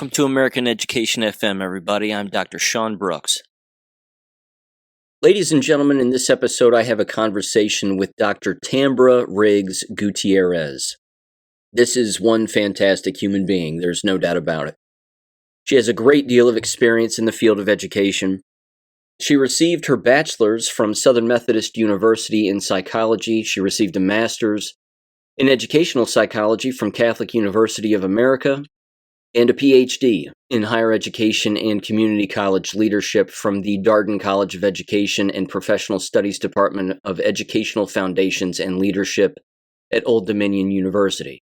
Welcome to American Education FM, everybody. I'm Dr. Sean Brooks. Ladies and gentlemen, in this episode, I have a conversation with Dr. Tambra Riggs-Gutierrez. This is one fantastic human being, there's no doubt about it. She has a great deal of experience in the field of education. She received her bachelor's from Southern Methodist University in psychology. She received a master's in educational psychology from Catholic University of America, and a PhD in higher education and community college leadership from the Darden College of Education and Professional Studies Department of Educational Foundations and Leadership at Old Dominion University.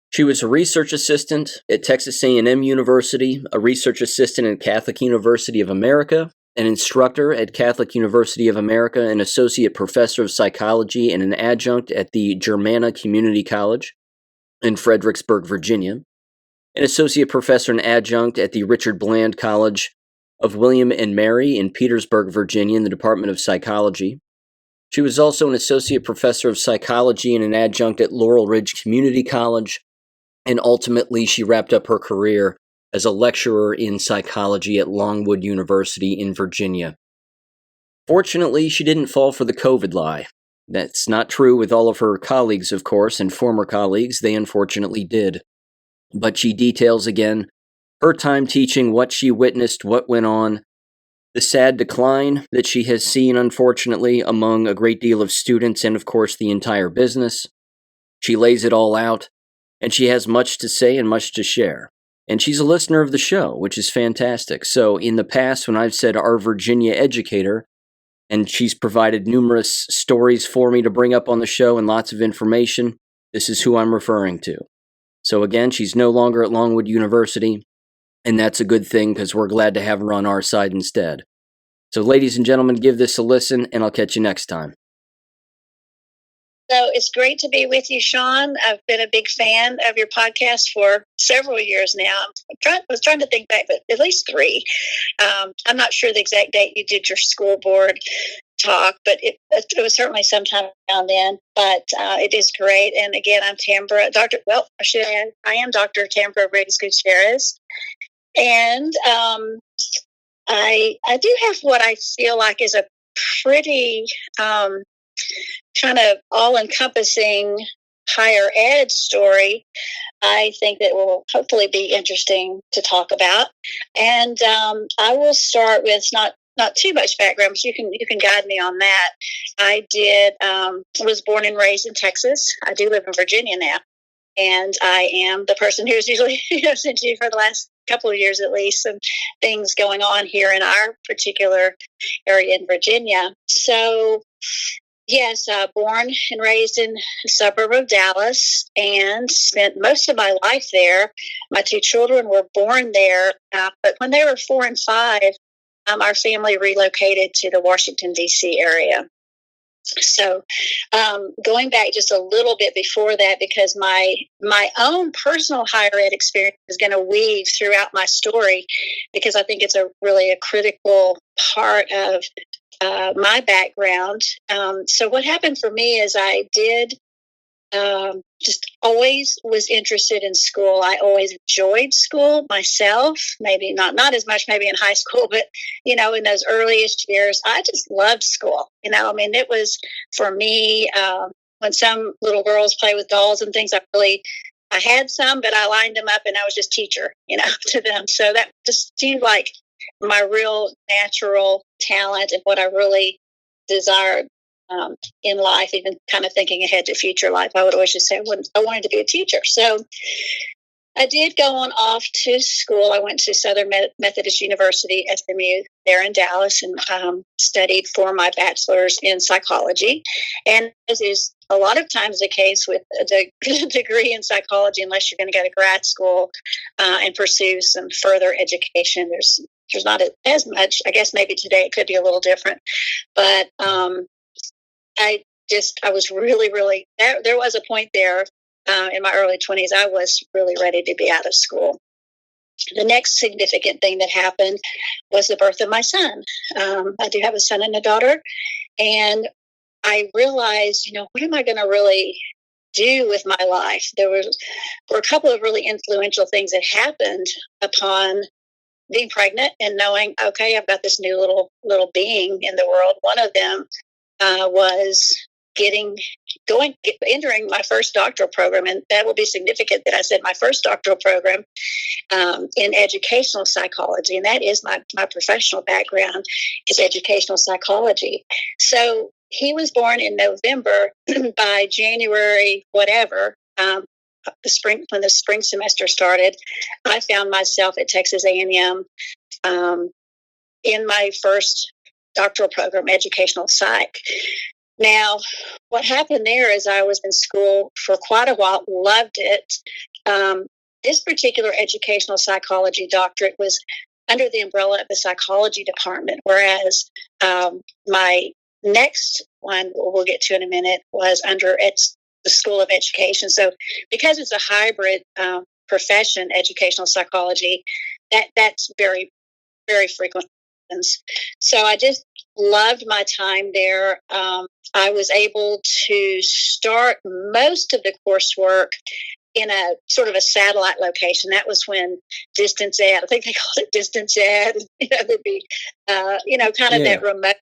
She was a research assistant at Texas A&M University, a research assistant at Catholic University of America, an instructor at Catholic University of America, an associate professor of psychology, and an adjunct at the Germanna Community College in Fredericksburg, Virginia, an associate professor and adjunct at the Richard Bland College of William and Mary in Petersburg, Virginia, in the Department of Psychology. She was also an associate professor of psychology and an adjunct at Laurel Ridge Community College, and ultimately she wrapped up her career as a lecturer in psychology at Longwood University in Virginia. Fortunately, she didn't fall for the COVID lie. That's not true with all of her colleagues, of course, and former colleagues. They unfortunately did. But she details again her time teaching, what she witnessed, what went on, the sad decline that she has seen, unfortunately, among a great deal of students and, of course, the entire business. She lays it all out, and she has much to say and much to share. And she's a listener of the show, which is fantastic. So in the past, when I've said our Virginia educator, and she's provided numerous stories for me to bring up on the show and lots of information, this is who I'm referring to. So again, she's no longer at Longwood University, and that's a good thing because we're glad to have her on our side instead. So ladies and gentlemen, give this a listen, and I'll catch you next time. So it's great to be with you, Sean. I've been a big fan of your podcast for several years now. I was trying to think back, but at least 3. I'm not sure the exact date you did your school board talk, but it was certainly sometime around then. But it is great. And again, I'm Tambra, I am Dr. Tambra Riggs-Gutierrez. And I do have what I feel like is a pretty kind of all-encompassing higher ed story. I think that will hopefully be interesting to talk about. And I will start with not too much background, but you can guide me on that. I was born and raised in Texas. I do live in Virginia now, and I am the person who's usually sent you for the last couple of years at least some things going on here in our particular area in Virginia. So yes, born and raised in a suburb of Dallas and spent most of my life there. My 2 children were born there, but when they were 4 and 5, our family relocated to the Washington, D.C. area. So going back just a little bit before that, because my own personal higher ed experience is going to weave throughout my story, because I think it's really a critical part of my background. So what happened for me is I did just always was interested in school. I always enjoyed school myself, maybe not as much maybe in high school, but, in those earliest years, I just loved school. It was for me, when some little girls play with dolls and things, I had some, but I lined them up and I was just teacher, to them. So that just seemed like my real natural talent and what I really desired in life, even kind of thinking ahead to future life. I would always just say I wanted to be a teacher. So I did go on off to school. I went to Southern Methodist University, SMU, there in Dallas, and studied for my bachelor's in psychology. And as is a lot of times the case with a degree in psychology, unless you're going to go to grad school and pursue some further education, there's not as much. I guess maybe today it could be a little different, but I was really, really, there was a point there in my early 20s, I was really ready to be out of school. The next significant thing that happened was the birth of my son. I do have a son and a daughter, and I realized, what am I going to really do with my life. Were a couple of really influential things that happened upon being pregnant and knowing, okay, I've got this new little being in the world. One of them was entering my first doctoral program, and that will be significant that I said my first doctoral program in educational psychology, and that is my professional background is educational psychology. So he was born in November. By January, whatever, when the spring semester started, I found myself at Texas A&M in my first doctoral program, educational psych. Now, what happened there is I was in school for quite a while, loved it. This particular educational psychology doctorate was under the umbrella of the psychology department, whereas my next one, we'll get to in a minute, was under the School of Education. So because it's a hybrid profession, educational psychology, that's very, very frequent. So I just loved my time there. I was able to start most of the coursework in a sort of a satellite location. That was when distance ed, I think they called it distance ed, there'd be, kind of that remote.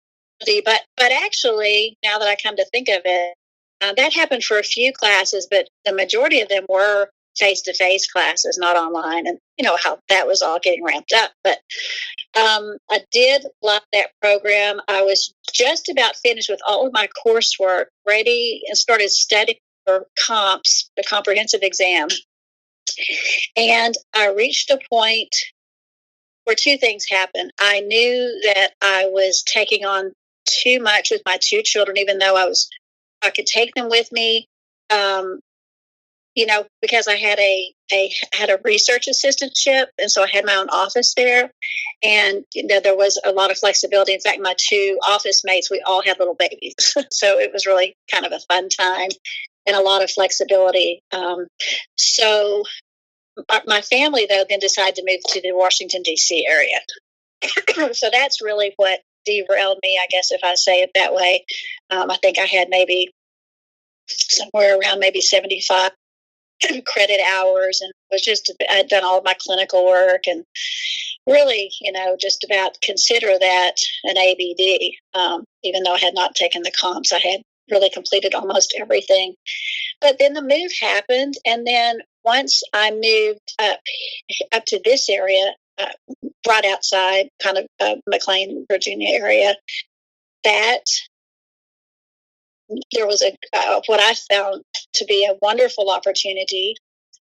But actually, now that I come to think of it, that happened for a few classes, but the majority of them were face-to-face classes, not online. And you know how that was all getting ramped up. But I did love that program. I was just about finished with all of my coursework, ready, and started studying for comps, the comprehensive exam. And I reached a point where two things happened. I knew that I was taking on too much with my two children, even though I could take them with me, because I had had a research assistantship, and so I had my own office there, and there was a lot of flexibility. In fact, my two office mates, we all had little babies, so it was really kind of a fun time and a lot of flexibility. So my family, though, then decided to move to the Washington, D.C. area. So that's really what derailed me, I guess, if I say it that way. I think I had maybe somewhere around maybe 75 credit hours, and I'd done all of my clinical work and really, just about consider that an ABD, even though I had not taken the comps. I had really completed almost everything. But then the move happened, and then once I moved up to this area, right outside kind of McLean, Virginia area, that there was what I found to be a wonderful opportunity.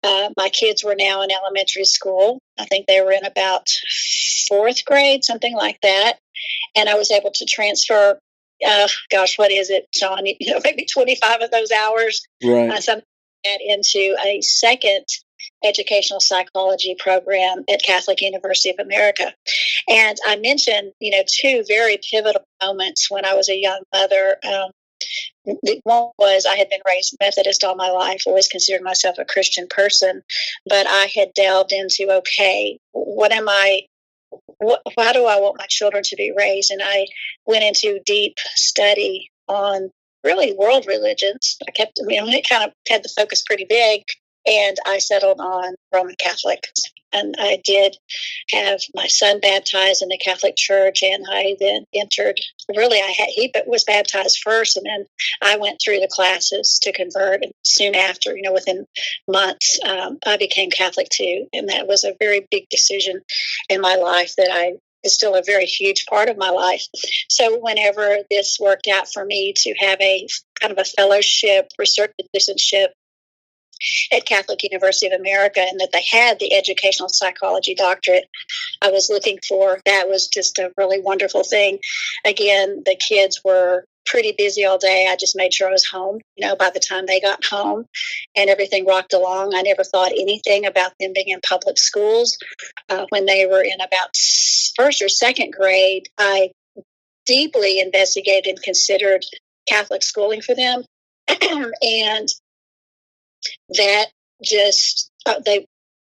My kids were now in elementary school. I think they were in about fourth grade, something like that. And I was able to transfer, what is it, Sean? Maybe 25 of those hours, right? Something like that, into a second educational psychology program at Catholic University of America. And I mentioned, two very pivotal moments when I was a young mother. One was I had been raised Methodist all my life, always considered myself a Christian person, but I had delved into, okay, how do I want my children to be raised? And I went into deep study on really world religions. It kind of had the focus pretty big, and I settled on Roman Catholic. And I did have my son baptized in the Catholic Church, and I then entered. Really, he was baptized first, and then I went through the classes to convert. And soon after, within months, I became Catholic too, and that was a very big decision in my life that is still a very huge part of my life. So whenever this worked out for me to have a kind of a fellowship, research assistantship at Catholic University of America, and that they had the educational psychology doctorate I was looking for, that was just a really wonderful thing. Again, the kids were pretty busy all day. I just made sure I was home, by the time they got home, and everything rocked along. I never thought anything about them being in public schools. When they were in about first or second grade, I deeply investigated and considered Catholic schooling for them. And that they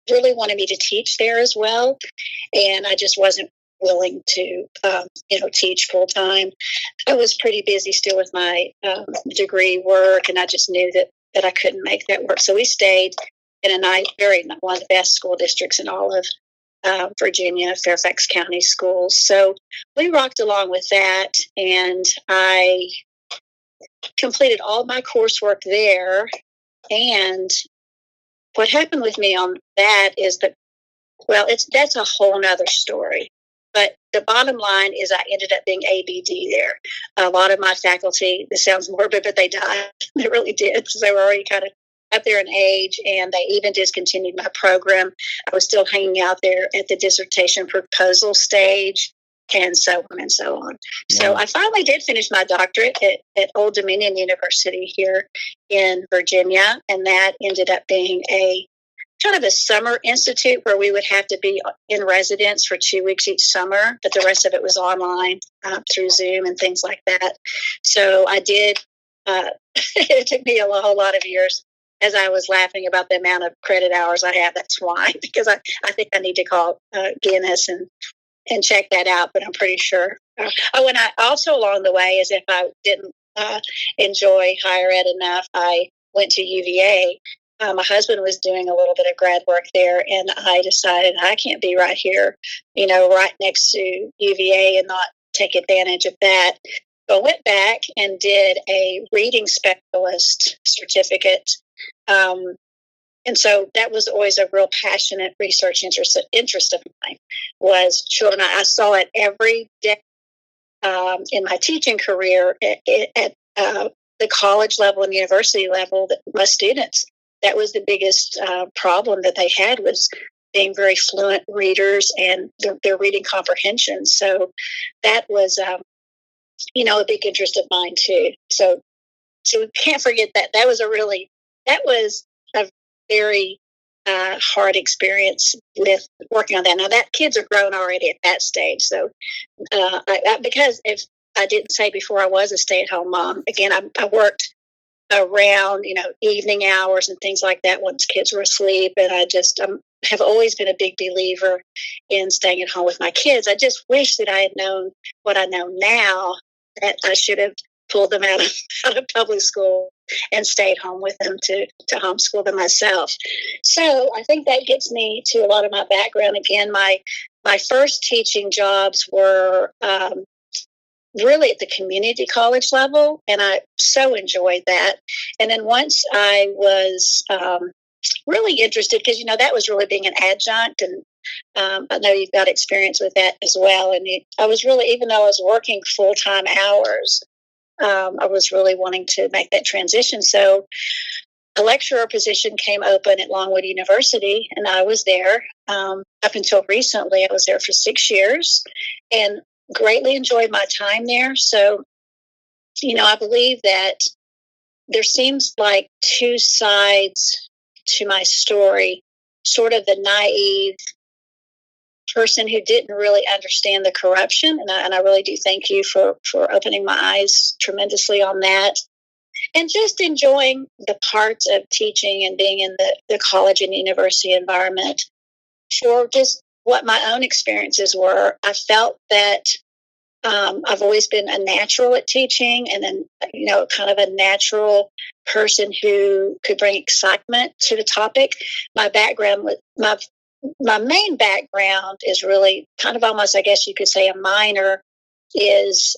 really wanted me to teach there as well. And I just wasn't willing to, teach full time. I was pretty busy still with my degree work, and I just knew that that I couldn't make that work. So we stayed in a nice, one of the best school districts in all of Virginia, Fairfax County schools. So we rocked along with that, and I completed all my coursework there. And what happened with me on that is that, well, that's a whole nother story. But the bottom line is I ended up being ABD there. A lot of my faculty, this sounds morbid, but they died. They really did, because they were already kind of up there in age, and they even discontinued my program. I was still hanging out there at the dissertation proposal stage, and so on and so on. Yeah. So I finally did finish my doctorate at Old Dominion University here in Virginia, and that ended up being a kind of a summer institute where we would have to be in residence for 2 weeks each summer, but the rest of it was online through Zoom and things like that. So I did, it took me a whole lot of years, as I was laughing about the amount of credit hours I have. That's why, because I think I need to call Guinness and check that out, but I'm pretty sure. And I also, along the way, as if I didn't enjoy higher ed enough, I went to UVA. My husband was doing a little bit of grad work there, and I decided I can't be right here, right next to UVA and not take advantage of that. So I went back and did a reading specialist certificate. And so that was always a real passionate research interest of mine, was children. I saw it every day in my teaching career at the college level and university level. That my students, that was the biggest problem that they had, was being very fluent readers and their reading comprehension. So that was, a big interest of mine too. So we can't forget that. That was a very hard experience with working on that. Now that kids are grown already at that stage. So because if I didn't say before, I was a stay-at-home mom. Again, I worked around, evening hours and things like that once kids were asleep. And I just have always been a big believer in staying at home with my kids. I just wish that I had known what I know now, that I should have pulled them out of public school and stayed home with them to homeschool them myself. So I think that gets me to a lot of my background. Again, my first teaching jobs were really at the community college level, and I so enjoyed that. And then once I was really interested, because that was really being an adjunct, and I know you've got experience with that as well. And I was really, even though I was working full-time hours, I was really wanting to make that transition. So a lecturer position came open at Longwood University, and I was there up until recently. I was there for 6 years and greatly enjoyed my time there. So, I believe that there seems like two sides to my story, sort of the naive person who didn't really understand the corruption. And I really do thank you for opening my eyes tremendously on that. And just enjoying the parts of teaching and being in the college and university environment for just what my own experiences were. I felt that I've always been a natural at teaching, and then, kind of a natural person who could bring excitement to the topic. My background, my main background is really kind of almost, I guess you could say, a minor is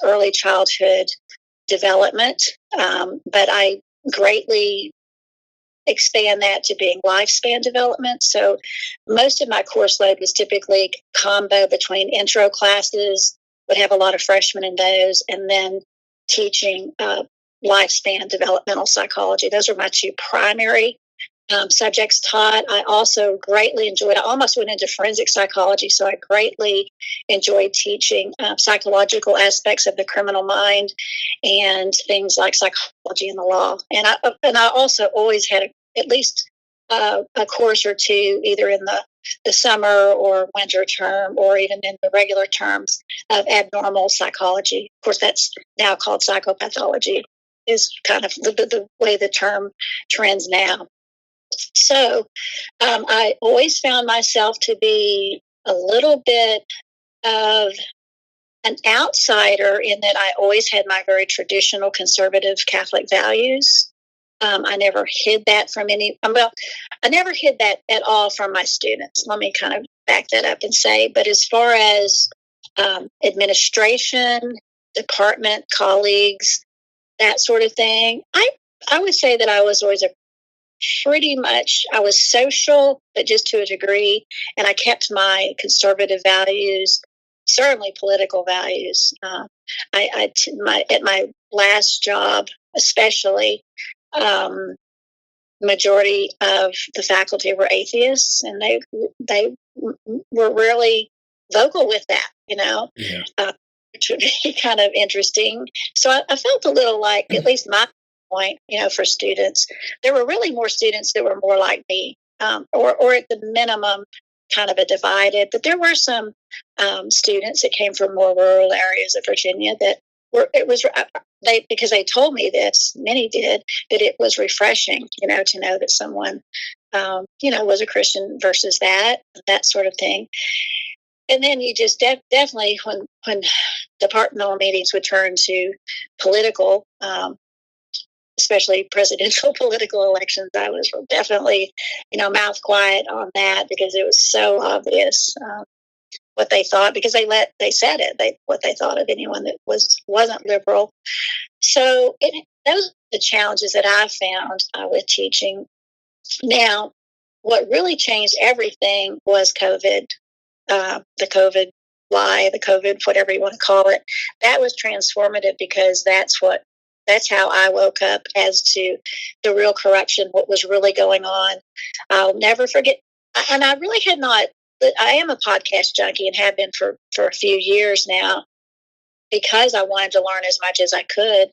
early childhood development. But I greatly expand that to being lifespan development. So most of my course load was typically combo between intro classes, would have a lot of freshmen in those, and then teaching lifespan developmental psychology. Those are my two primary subjects taught. I also greatly enjoyed, I almost went into forensic psychology, so I greatly enjoyed teaching psychological aspects of the criminal mind and things like psychology and the law. And I also always had at least a course or two, either in the summer or winter term, or even in the regular terms, of abnormal psychology. Of course, that's now called psychopathology, is kind of the way the term trends now. So I always found myself to be a little bit of an outsider in that I always had my very traditional conservative Catholic values. I never hid that from well, I never hid that at all from my students. Let me kind of back that up and say, but as far as administration, department, colleagues, that sort of thing, I would say that I was always I was social, but just to a degree, and I kept my conservative values, certainly political values. At my last job, especially, majority of the faculty were atheists, and they were really vocal with that, Yeah. Which would be kind of interesting. So I felt a little like, at least my point, for students, there were really more students that were more like me, or at the minimum, kind of a divided. But there were some students that came from more rural areas of Virginia that because they told me this, many did, that it was refreshing, to know that someone, was a Christian versus that sort of thing. And then you just definitely, when departmental meetings would turn to political, especially presidential political elections, I was definitely, mouth quiet on that, because it was so obvious what they thought, because they said it, what they thought of anyone that wasn't liberal. So those are the challenges that I found with teaching. Now, what really changed everything was COVID, the COVID lie, the COVID, whatever you want to call it. That was transformative, because that's how I woke up as to the real corruption, what was really going on. I'll never forget. And I really had not, I am a podcast junkie and have been for a few years now, because I wanted to learn as much as I could.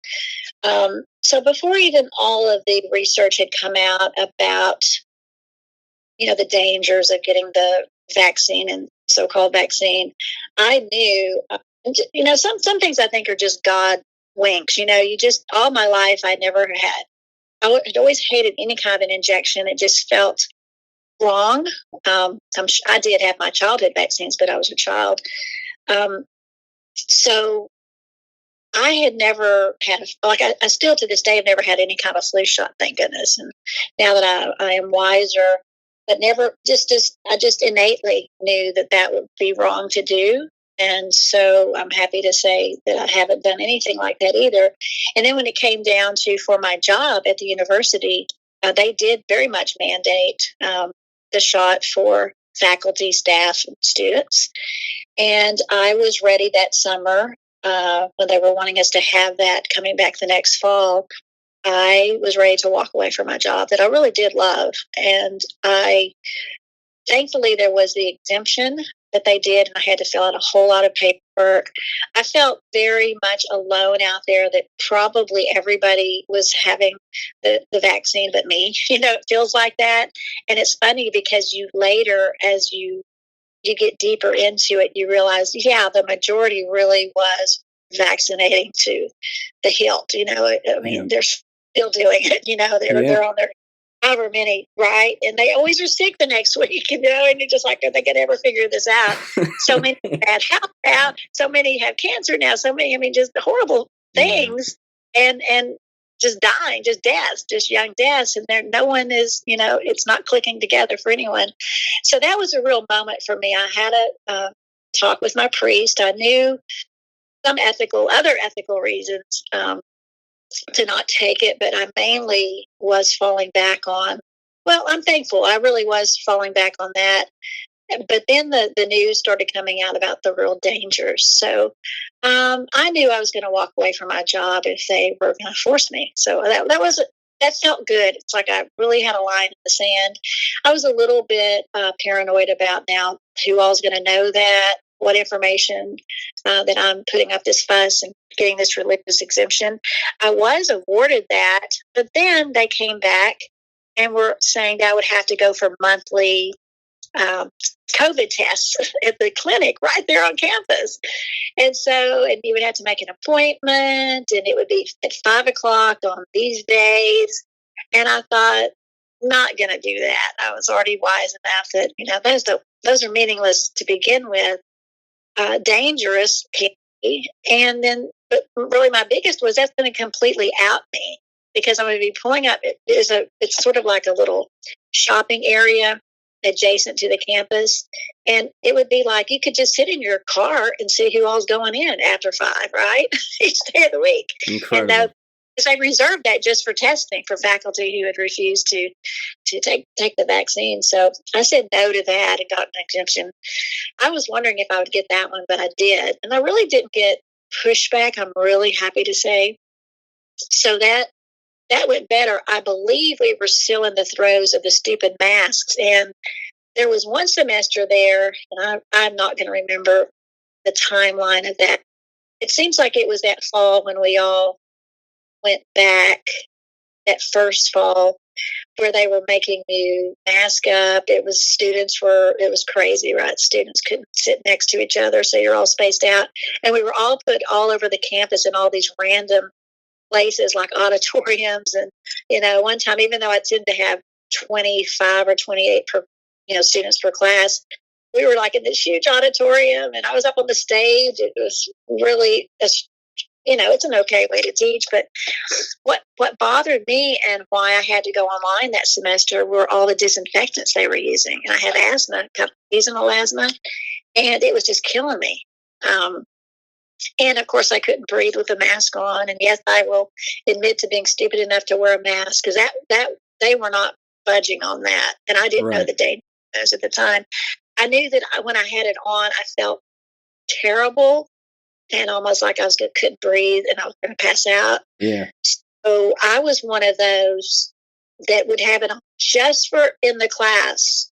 So before even all of the research had come out about, the dangers of getting the vaccine and so-called vaccine, I knew, some things I think are just God winks. All my life, I had always hated any kind of an injection. It just felt wrong. I did have my childhood vaccines, but I was a child. So I had never had I still to this day have never had any kind of flu shot, thank goodness. And now that I am wiser, but never I just innately knew that would be wrong to do. And so I'm happy to say that I haven't done anything like that either. And then when it came down to, for my job at the university, they did very much mandate the shot for faculty, staff, and students. And I was ready that summer, when they were wanting us to have that coming back the next fall. I was ready to walk away from my job that I really did love. And thankfully, there was the exemption that they did, and I had to fill out a whole lot of paperwork. I felt very much alone out there, that probably everybody was having the vaccine but me. It feels like that. And it's funny, because you later, as you get deeper into it, you realize, the majority really was vaccinating to the hilt. They're still doing it. They're on their however many, right? And they always are sick the next week, and you're just like, are they going to ever figure this out? So many had health out, so many have cancer now, so many, just horrible things, and just dying, just deaths, just young deaths, and no one is, it's not clicking together for anyone. So that was a real moment for me. I had a talk with my priest. I knew some other ethical reasons to not take it, but I mainly was falling back on, I'm thankful. I really was falling back on that. But then the news started coming out about the real dangers. So I knew I was going to walk away from my job if they were going to force me. So that felt good. It's like I really had a line in the sand. I was a little bit paranoid about now who all's going to know that, what information that I'm putting up this fuss and getting this religious exemption. I was awarded that, but then they came back and were saying that I would have to go for monthly COVID tests at the clinic right there on campus. And you would have to make an appointment, and it would be at 5:00 on these days. And I thought, not going to do that. I was already wise enough that, those are meaningless to begin with, dangerous. And then, but really my biggest was, that's going to completely out me. because I'm going to be pulling up. It's sort of like a little shopping area adjacent to the campus. And it would be like you could just sit in your car and see who all's going in after 5, right? Each day of the week. Incredible. And because I reserved that just for testing for faculty who had refused to take the vaccine. So I said no to that and got an exemption. I was wondering if I would get that one, but I did. And I really didn't get pushback, I'm really happy to say. So that went better. I believe we were still in the throes of the stupid masks. And there was one semester there, and I'm not going to remember the timeline of that. It seems like it was that fall when we all went back, that first fall, where they were making you mask up. It was crazy, right? Students couldn't sit next to each other, so you're all spaced out. And we were all put all over the campus in all these random places like auditoriums. And, one time, even though I tend to have 25 or 28 students per class, we were like in this huge auditorium, and I was up on the stage. It was really, it's an okay way to teach. But what bothered me and why I had to go online that semester were all the disinfectants they were using. And I have asthma, seasonal asthma, and it was just killing me. And of course, I couldn't breathe with the mask on. And yes, I will admit to being stupid enough to wear a mask, because that they were not budging on that, and I didn't know the dangers at the time. I knew that when I had it on, I felt terrible and almost like I couldn't breathe and I was going to pass out. Yeah. So I was one of those that would have it on just for in the class.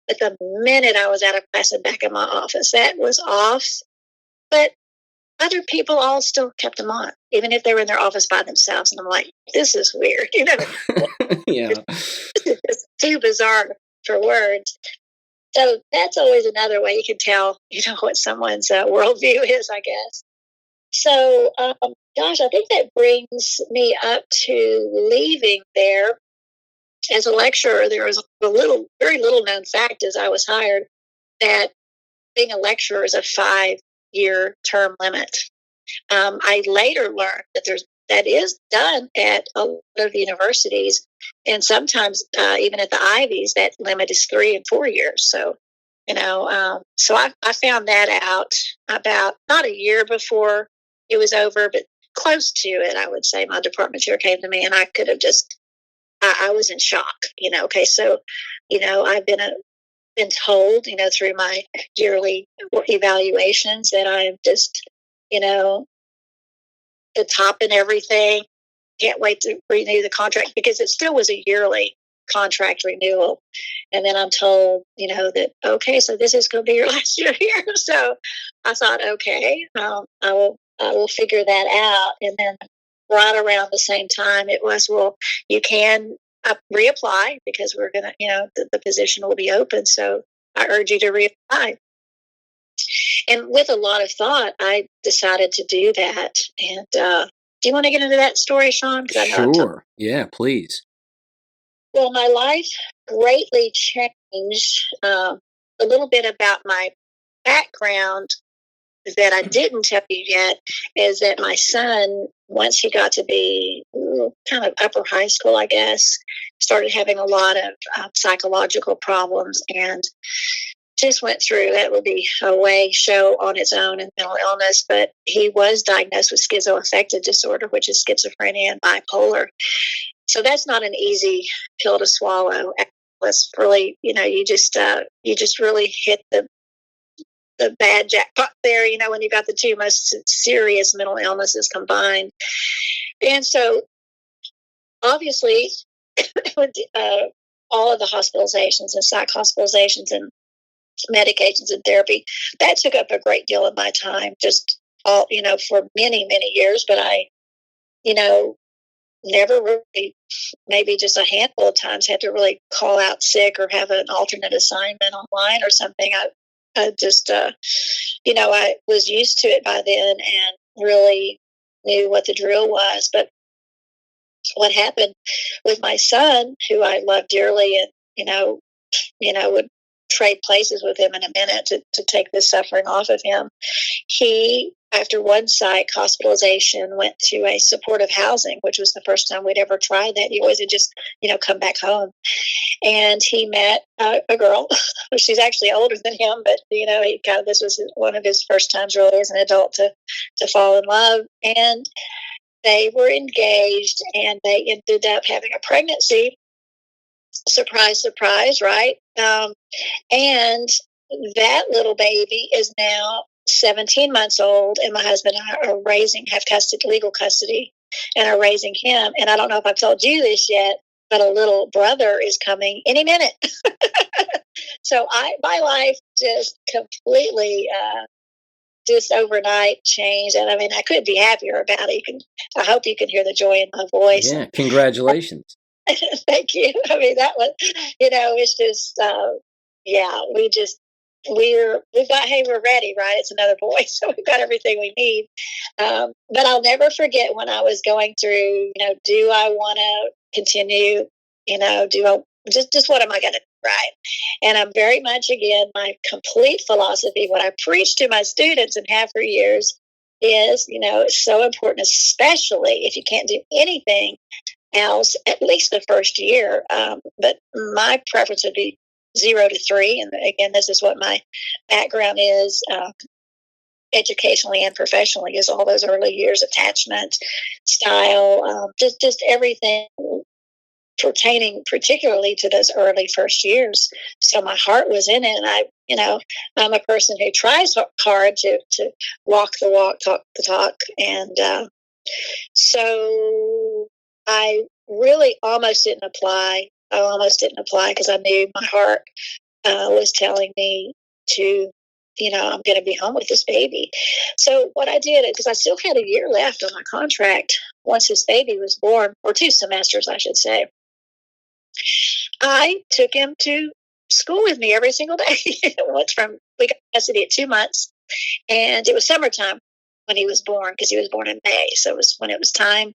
But the minute I was out of class and back in my office, that was off. But other people all still kept them on, even if they were in their office by themselves. And I'm like, this is weird. Yeah. This is just too bizarre for words. So that's always another way you can tell, what someone's worldview is, I guess. So, gosh, I think that brings me up to leaving there as a lecturer. There was very little known fact as I was hired that being a lecturer is a 5-year term limit. I later learned that is done at a lot of universities, and sometimes even at the Ivies, that limit is 3 and 4 years. So, so I found that out about not a year before it was over, but close to it. I would say my department chair came to me, and I could have I was in shock. Okay, so I've been told, through my yearly evaluations that I'm just, the top in everything. Can't wait to renew the contract, because it still was a yearly contract renewal. And then I'm told, that, okay, so this is going to be your last year here. So I thought, okay, I will figure that out. And then right around the same time, it was, well, you can reapply, because we're going to, the position will be open. So I urge you to reapply. And with a lot of thought, I decided to do that. And do you want to get into that story, Sean? Sure. Yeah, please. Well, my life greatly changed. A little bit about my background that I didn't tell you yet is that my son, once he got to be kind of upper high school, I guess, started having a lot of psychological problems, and just went through, that would be a show on its own, in mental illness, but he was diagnosed with schizoaffective disorder, which is schizophrenia and bipolar. So that's not an easy pill to swallow. It's really, you just really hit the bad jackpot there, when you've got the two most serious mental illnesses combined. And so obviously all of the hospitalizations and psych hospitalizations and medications and therapy, that took up a great deal of my time, just all, for many, many years. But I, never really, maybe just a handful of times, had to really call out sick or have an alternate assignment online or something. I just, I was used to it by then and really knew what the drill was. But what happened with my son, who I love dearly, and, would trade places with him in a minute to take this suffering off of him. He after one psych hospitalization, went to a supportive housing, which was the first time we'd ever tried that. He wasn't just, come back home. And he met a girl. She's actually older than him, but this was one of his first times really as an adult to fall in love. And they were engaged, and they ended up having a pregnancy. Surprise, surprise, right? And that little baby is now 17 months old, and my husband and I have legal custody, and are raising him. And I don't know if I've told you this yet, but a little brother is coming any minute. So my life just completely, just overnight changed. And I mean, I couldn't be happier about it. I hope you can hear the joy in my voice. Yeah, congratulations. Thank you. I mean, that was, it's just, we're ready, right? It's another boy, so we've got everything we need. But I'll never forget when I was going through, do I want to continue? Just what am I going to do, right? And I'm very much, again, my complete philosophy, what I preach to my students and have for years is, it's so important, especially if you can't do anything else, at least the first year. But my preference would be 0 to 3. And again, this is what my background is, educationally and professionally, is all those early years, attachment, style, just everything pertaining particularly to those early first years. So my heart was in it. And I'm a person who tries hard to walk the walk, talk the talk. And so I really almost didn't apply. Because I knew my heart was telling me to, I'm going to be home with this baby. So what I did, because I still had a year left on my contract once this baby was born, or 2 semesters, I should say, I took him to school with me every single day. We got custody at 2 months, and it was summertime when he was born, because he was born in May. So it was when it was time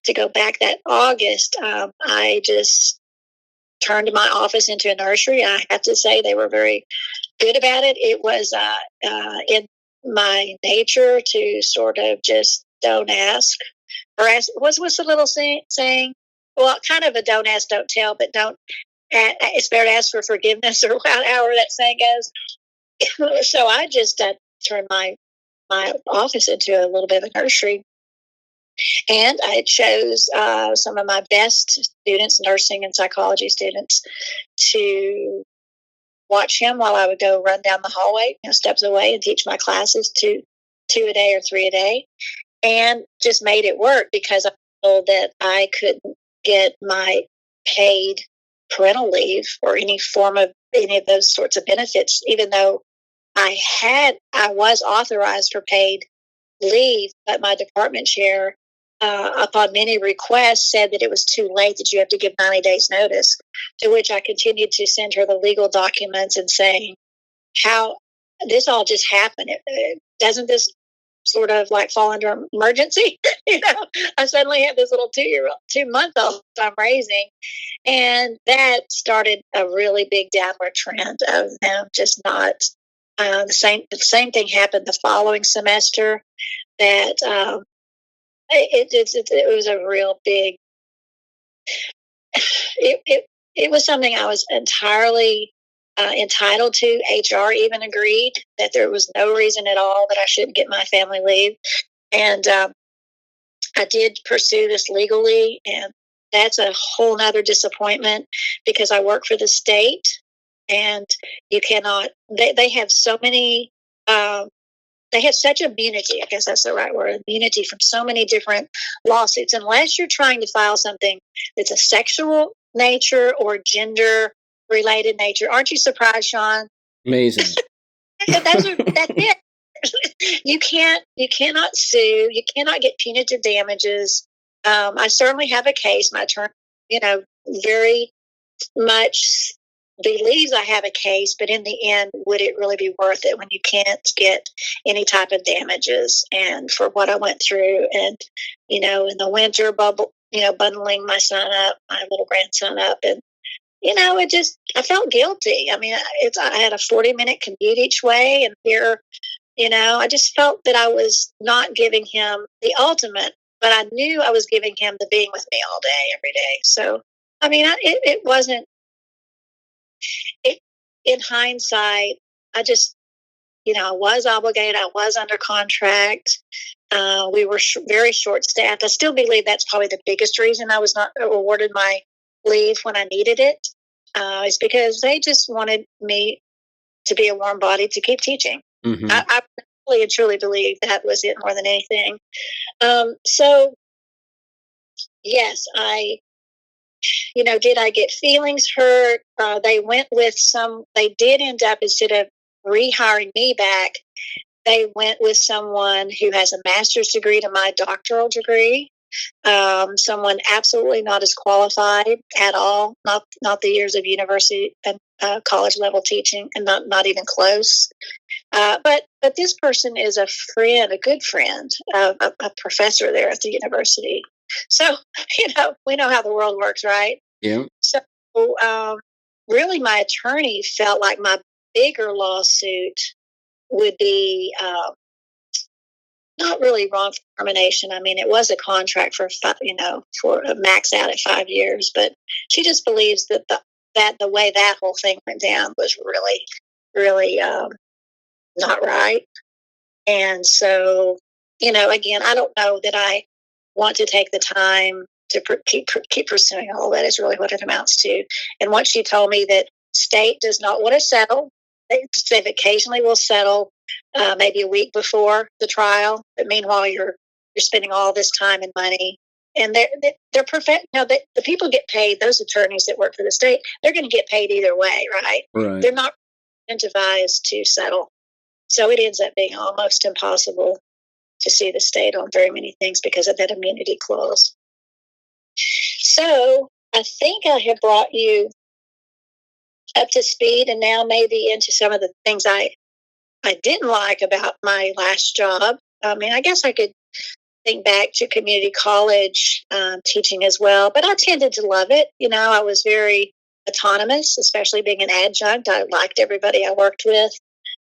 to go back that August. I just turned my office into a nursery. I have to say they were very good about it. It was in my nature to sort of just don't ask, or ask. What's the little saying? Well, kind of a don't ask, don't tell, but don't. It's better to ask for forgiveness, or however that saying goes. So I just turned my office into a little bit of a nursery. And I chose some of my best students, nursing and psychology students, to watch him while I would go run down the hallway, steps away, and teach my classes, two a day or 3 a day, and just made it work, because I told that I couldn't get my paid parental leave or any of those sorts of benefits, even though I was authorized for paid leave, but my department chair, upon many requests, said that it was too late, that you have to give 90 days notice, to which I continued to send her the legal documents and saying, how this all just happened. Doesn't this sort of like fall under emergency? I suddenly have this little 2-month-old I'm raising. And that started a really big downward trend of them just not, the same thing happened the following semester, that it was a real big, it was something I was entirely entitled to. HR even agreed that there was no reason at all that I shouldn't get my family leave. And I did pursue this legally, and that's a whole nother disappointment, because I work for the state, and you cannot, they have so many, they have such immunity, I guess that's the right word, immunity from so many different lawsuits, unless you're trying to file something that's a sexual nature or gender related nature. Aren't you surprised, Sean? Amazing. That's it. You cannot sue. You cannot get punitive damages. I certainly have a case. My attorney, very much believes I have a case, but in the end, would it really be worth it when you can't get any type of damages? And for what I went through, and in the winter, bundling my son up, my little grandson up, and I felt guilty. I mean, I had a 40-minute commute each way, and here, I just felt that I was not giving him the ultimate, but I knew I was giving him the being with me all day, every day. So, I mean, it wasn't, it, in hindsight, I just, I was obligated. I was under contract. We were very short staffed. I still believe that's probably the biggest reason I was not awarded my leave when I needed it, is because they just wanted me to be a warm body to keep teaching. Mm-hmm. I really and truly believe that was it more than anything. So, yes, did I get feelings hurt? They went with they did end up, instead of rehiring me back, they went with someone who has a master's degree to my doctoral degree. Someone absolutely not as qualified at all, not the years of university and college level teaching, and not even close. But this person is a friend, a good friend, a professor there at the university. So, we know how the world works, right? Yeah. So, really, my attorney felt like my bigger lawsuit would be not really wrongful termination. I mean, it was a contract for a max out at 5 years, but she just believes that the way that whole thing went down was really, really not right. And so, again, I don't know that I want to take the time to keep pursuing all that, is really what it amounts to. And once she told me that state does not want to settle, they occasionally will settle maybe a week before the trial, but meanwhile you're spending all this time and money. And they're perfect. The people get paid. Those attorneys that work for the state, they're going to get paid either way, right? Right. They're not incentivized to settle. So it ends up being almost impossible to sue the state on very many things because of that immunity clause. So I think I have brought you up to speed, and now maybe into some of the things I didn't like about my last job. I mean, I guess I could think back to community college teaching as well, but I tended to love it. I was very autonomous, especially being an adjunct. I liked everybody I worked with.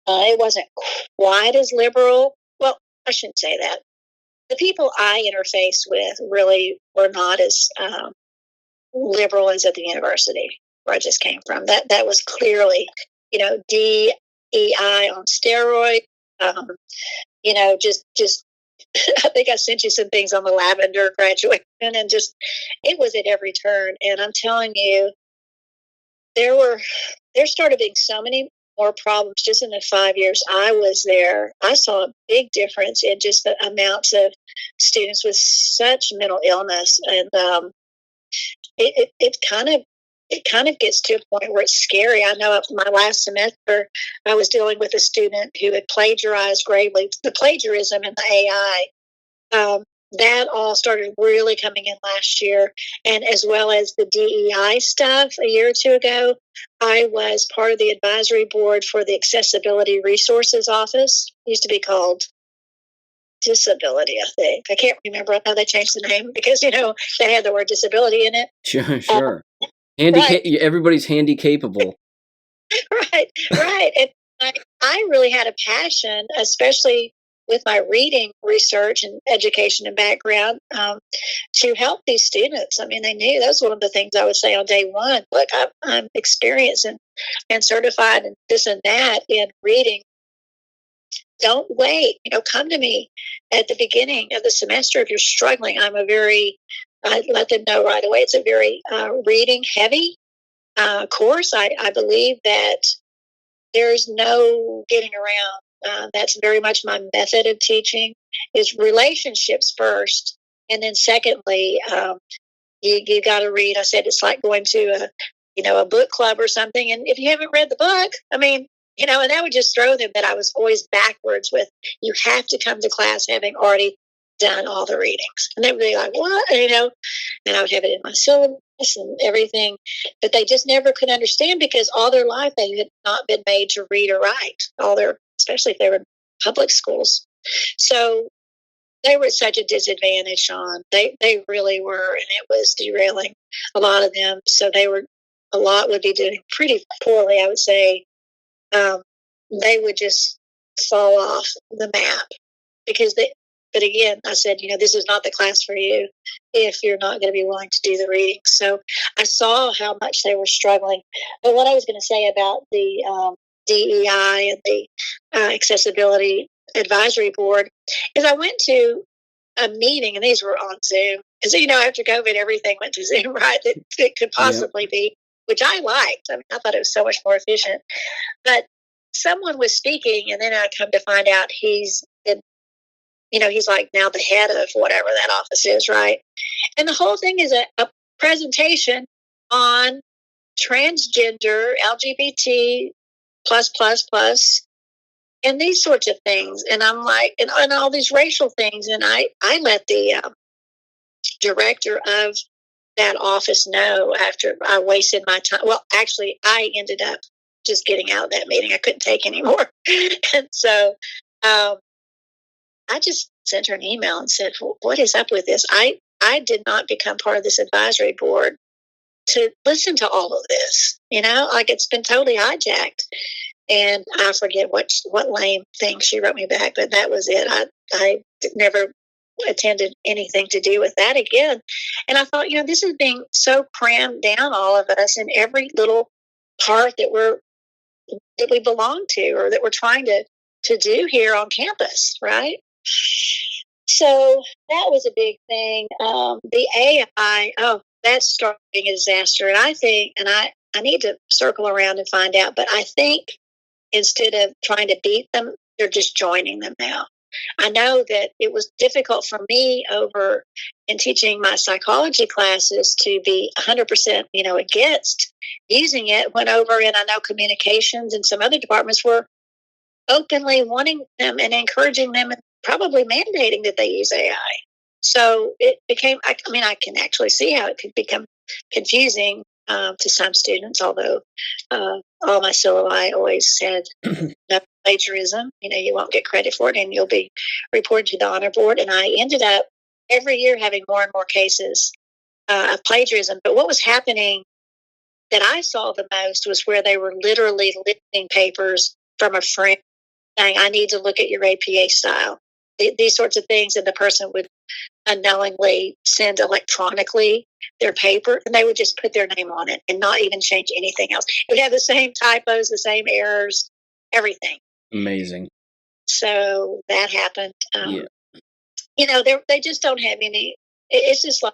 It wasn't quite as liberal. Well, I shouldn't say that. The people I interfaced with really were not as liberal as at the university where I just came from. That was clearly, DEI on steroids. Just I think I sent you some things on the lavender graduation, and just it was at every turn. And I'm telling you, there started being so many more problems just in the 5 years I was there. I saw a big difference in just the amounts of students with such mental illness, and it kind of gets to a point where it's scary. I know my last semester, I was dealing with a student who had plagiarized gravely. The plagiarism and the AI, that all started really coming in last year, and as well as the DEI stuff a year or two ago. I was part of the advisory board for the Accessibility Resources Office. It used to be called Disability, I think. I can't remember. I know they changed the name because, they had the word disability in it. Sure. Right. Everybody's handy capable. Right. And I really had a passion, especially with my reading research and education and background, to help these students. I mean, they knew that was one of the things I would say on day one. Look, I'm experienced and certified and this and that in reading. Don't wait. Come to me at the beginning of the semester if you're struggling. I let them know right away. It's a very reading heavy course. I believe that there's no getting around. That's very much my method of teaching, is relationships first. And then secondly, you got to read. I said it's like going to a book club or something. And if you haven't read the book, I mean, and that would just throw them that I was always backwards with, you have to come to class having already done all the readings. And they would be like, what? And I would have it in my syllabus and everything. But they just never could understand because all their life they had not been made to read or write, especially if they were in public schools. So they were at such a disadvantage, Sean. They really were, and it was derailing a lot of them. So a lot would be doing pretty poorly, I would say. They would just fall off the map because but again, I said, this is not the class for you if you're not going to be willing to do the reading. So I saw how much they were struggling. But what I was going to say about the DEI and the Accessibility Advisory Board is I went to a meeting, and these were on Zoom. Because, after COVID, everything went to Zoom, right? That it could possibly be, which I liked. I mean, I thought it was so much more efficient. But someone was speaking, and then I come to find out he's like now the head of whatever that office is, right? And the whole thing is a presentation on transgender, LGBT plus, and these sorts of things. And I'm like, and all these racial things. And I let the director of that office know after I wasted my time. Well, actually, I ended up just getting out of that meeting. I couldn't take anymore. And so I just sent her an email and said, what is up with this? I did not become part of this advisory board to listen to all of this. Like it's been totally hijacked. And I forget what lame thing she wrote me back, but that was it. I never attended anything to do with that again. And I thought, this is being so crammed down all of us in every little part that we belong to or that we're trying to do here on campus, right? So that was a big thing. The AI, that's starting a disaster. And I think, and I need to circle around and find out, but I think instead of trying to beat them, they're just joining them now. I know that it was difficult for me over in teaching my psychology classes to be 100%, against using it. Went over, and I know communications and some other departments were openly wanting them and encouraging them and probably mandating that they use AI. So it became, I can actually see how it could become confusing to some students, although all my syllabi always said no plagiarism. You won't get credit for it and you'll be reported to the honor board. And I ended up every year having more and more cases of plagiarism. But what was happening that I saw the most was where they were literally lifting papers from a friend saying, I need to look at your APA style. These sorts of things, and the person would unknowingly send electronically their paper, and they would just put their name on it and not even change anything else. It would have the same typos, the same errors, everything. Amazing. So that happened. They just don't have any. It's just like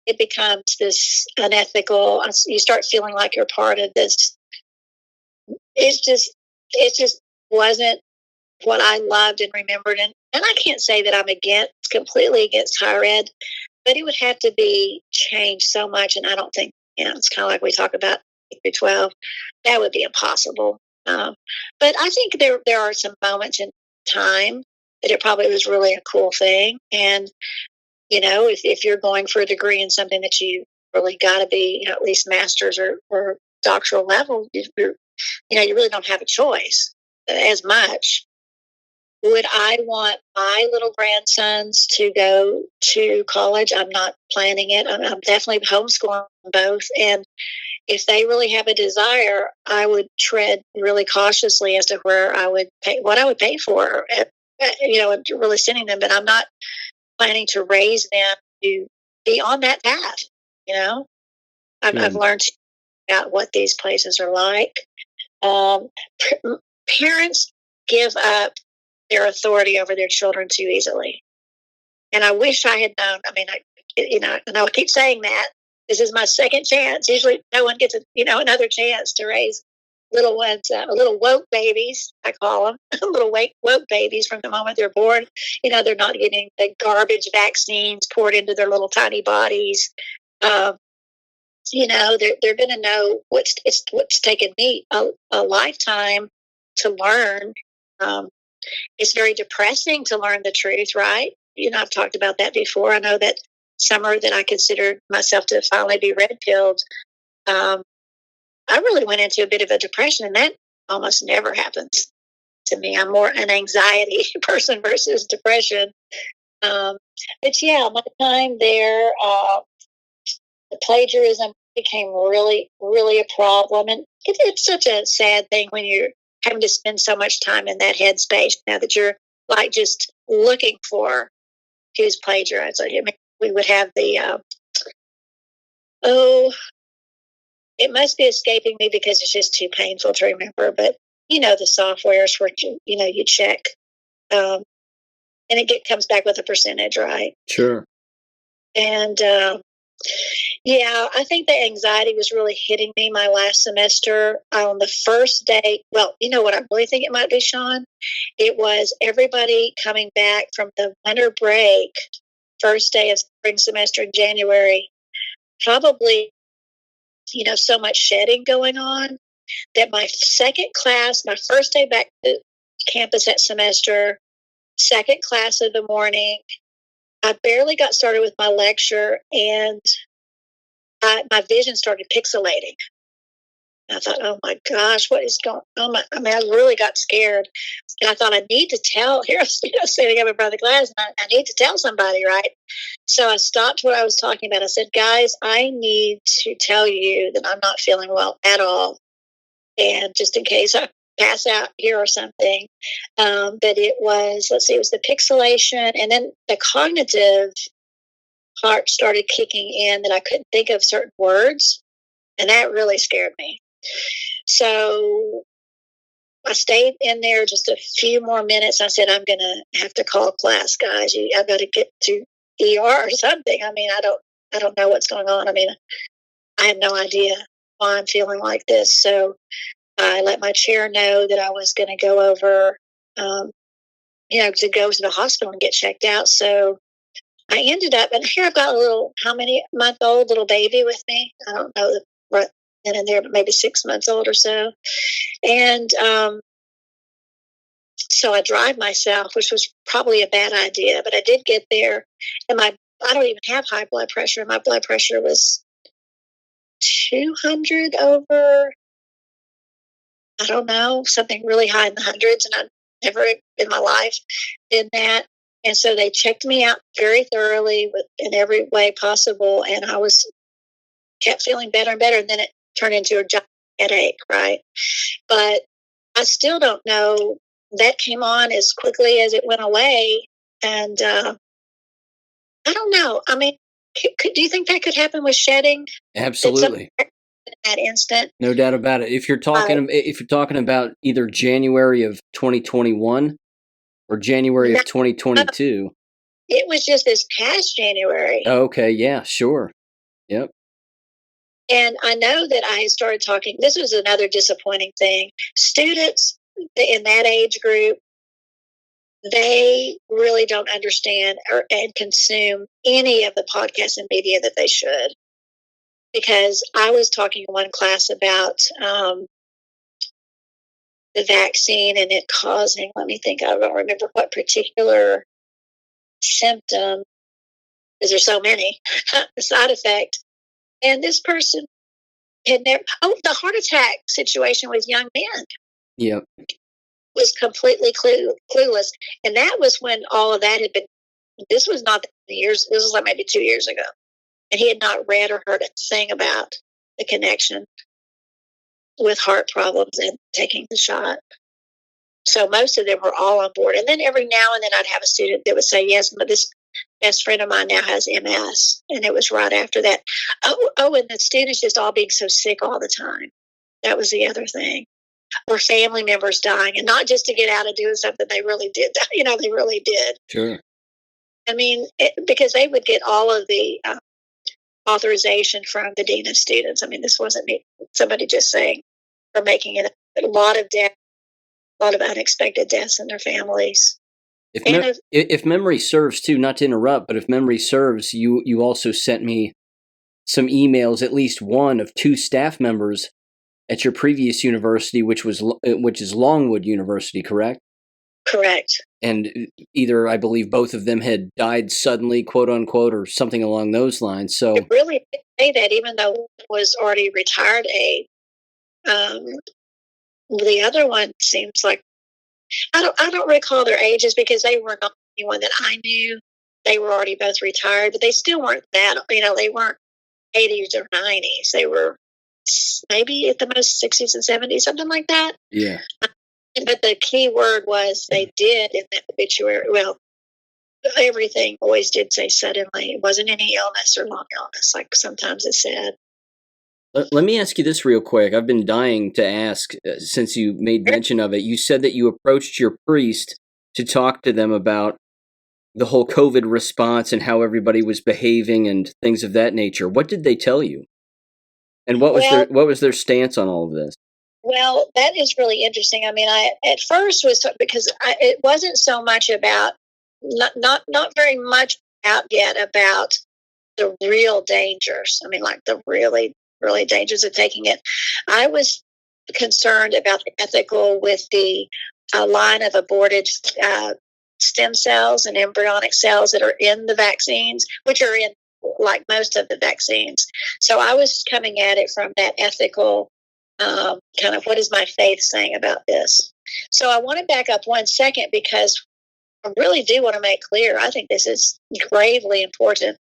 it becomes this unethical. You start feeling like you're part of this. It just wasn't what I loved and remembered. And I can't say that I'm completely against higher ed, but it would have to be changed so much. And I don't think, it's kind of like we talk about 8 through 12. That would be impossible. But I think there are some moments in time that it probably was really a cool thing. And, if you're going for a degree in something that you really got to be, at least master's or doctoral level, you really don't have a choice as much. Would I want my little grandsons to go to college? I'm not planning it. I'm definitely homeschooling both. And if they really have a desire, I would tread really cautiously as to what I would pay for, really sending them. But I'm not planning to raise them to be on that path. I've learned about what these places are like. Parents give up their authority over their children too easily. And I wish I had known. I know I keep saying that. This is my second chance. Usually no one gets another chance to raise little ones, little woke babies, I call them, little woke babies from the moment they're born. They're not getting the garbage vaccines poured into their little tiny bodies. They're going to know what's taken me a lifetime to learn. It's very depressing to learn the truth, right? I've talked about that before. I know that summer that I considered myself to finally be red-pilled, I really went into a bit of a depression, and that almost never happens to me. I'm more an anxiety person versus depression. But yeah, my time there, the plagiarism became really, really a problem. And it's such a sad thing when you're having to spend so much time in that headspace now that you're like just looking for who's plagiarized. So, I mean, we would have the, it must be escaping me because it's just too painful to remember, but the softwares where, you check, and comes back with a percentage, right? Sure. And, yeah, I think the anxiety was really hitting me my last semester on the first day. Well, you know what I really think it might be, Sean? It was everybody coming back from the winter break, first day of spring semester in January, probably, so much shedding going on that my second class, my first day back to campus that semester, second class of the morning, I barely got started with my lecture and my vision started pixelating. I thought, oh my gosh, what is going on? I mean, I really got scared. And I thought, I need to tell. Here I was sitting up in front of the class, and I need to tell somebody, right? So I stopped what I was talking about. I said, guys, I need to tell you that I'm not feeling well at all. And just in case I pass out here or something, that it was, it was the pixelation. And then the cognitive part started kicking in that I couldn't think of certain words. And that really scared me. So I stayed in there just a few more minutes. I said, I'm going to have to call class, guys. I've got to get to ER or something. I mean, I don't know what's going on. I mean, I have no idea why I'm feeling like this. So I let my chair know that I was going to go over, to go to the hospital and get checked out. So I ended up, and here I've got a little, how many month old little baby with me? I don't know what in there, but maybe 6 months old or so. And so I drive myself, which was probably a bad idea, but I did get there, and I don't even have high blood pressure. My blood pressure was 200 over, I don't know, something really high in the hundreds, and I've never in my life did that. And so they checked me out very thoroughly in every way possible, and I kept feeling better and better, and then it turned into a giant headache, right? But I still don't know. That came on as quickly as it went away, and I don't know. I mean, do you think that could happen with shedding? Absolutely. In that instant, no doubt about it. If you're talking about either January of 2021 or January of 2022, it was just this past January. Okay, yeah, sure, yep. And I know that I had started talking. This was another disappointing thing. Students in that age group, they really don't understand and consume any of the podcasts and media that they should. Because I was talking in one class about the vaccine and it causing, let me think, I don't remember what particular symptom, because there's so many, the side effect. And this person had never, the heart attack situation with young men. Yep. Was completely clueless. And that was when all of that had been, this was not years, this was like maybe 2 years ago. And he had not read or heard a thing about the connection with heart problems and taking the shot. So most of them were all on board. And then every now and then I'd have a student that would say, yes, but this best friend of mine now has MS. And it was right after that. And the students just all being so sick all the time. That was the other thing. Or family members dying, and not just to get out of doing something they really did. They really did. Sure. I mean, because they would get all of the authorization from the dean of students. I mean, this wasn't somebody just saying or making it a lot of death, a lot of unexpected deaths in their families. If memory serves, too, not to interrupt, but if memory serves, you also sent me some emails, at least one of 2 staff members at your previous university, which is Longwood University, correct? Correct. And either, I believe, both of them had died suddenly, quote unquote, or something along those lines. So it really did say that, even though it was already retired age. The other one seems like I don't recall their ages because they were not anyone that I knew. They were already both retired, but they still weren't that. They weren't 80s or 90s. They were maybe at the most 60s and 70s, something like that. Yeah. But the key word was they did in that obituary. Well, everything always did say suddenly. It wasn't any illness or long illness, like sometimes it said. Let me ask you this real quick. I've been dying to ask since you made mention of it. You said that you approached your priest to talk to them about the whole COVID response and how everybody was behaving and things of that nature. What did they tell you? And what was their stance on all of this? Well, that is really interesting. I mean, I at first was because it wasn't so much about not very much out yet about the real dangers. I mean, like the really dangers of taking it. I was concerned about the ethical with the line of aborted stem cells and embryonic cells that are in the vaccines, which are in like most of the vaccines. So I was coming at it from that ethical kind of what is my faith saying about this. So I want to back up 1 second because I really do want to make clear, I think this is gravely important.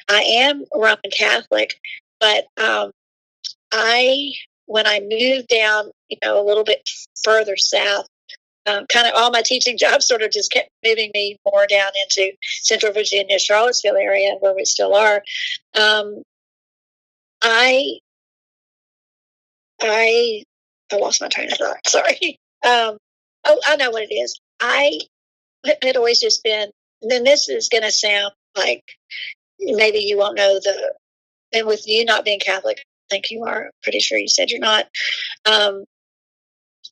I am Roman Catholic, but when I moved down, a little bit further south, kind of all my teaching jobs sort of just kept moving me more down into Central Virginia, Charlottesville area, where we still are. I lost my train of thought. Sorry. I know what it is. I had always just been, and then this is going to sound like maybe you won't know and with you not being Catholic, I think you are, pretty sure you said you're not.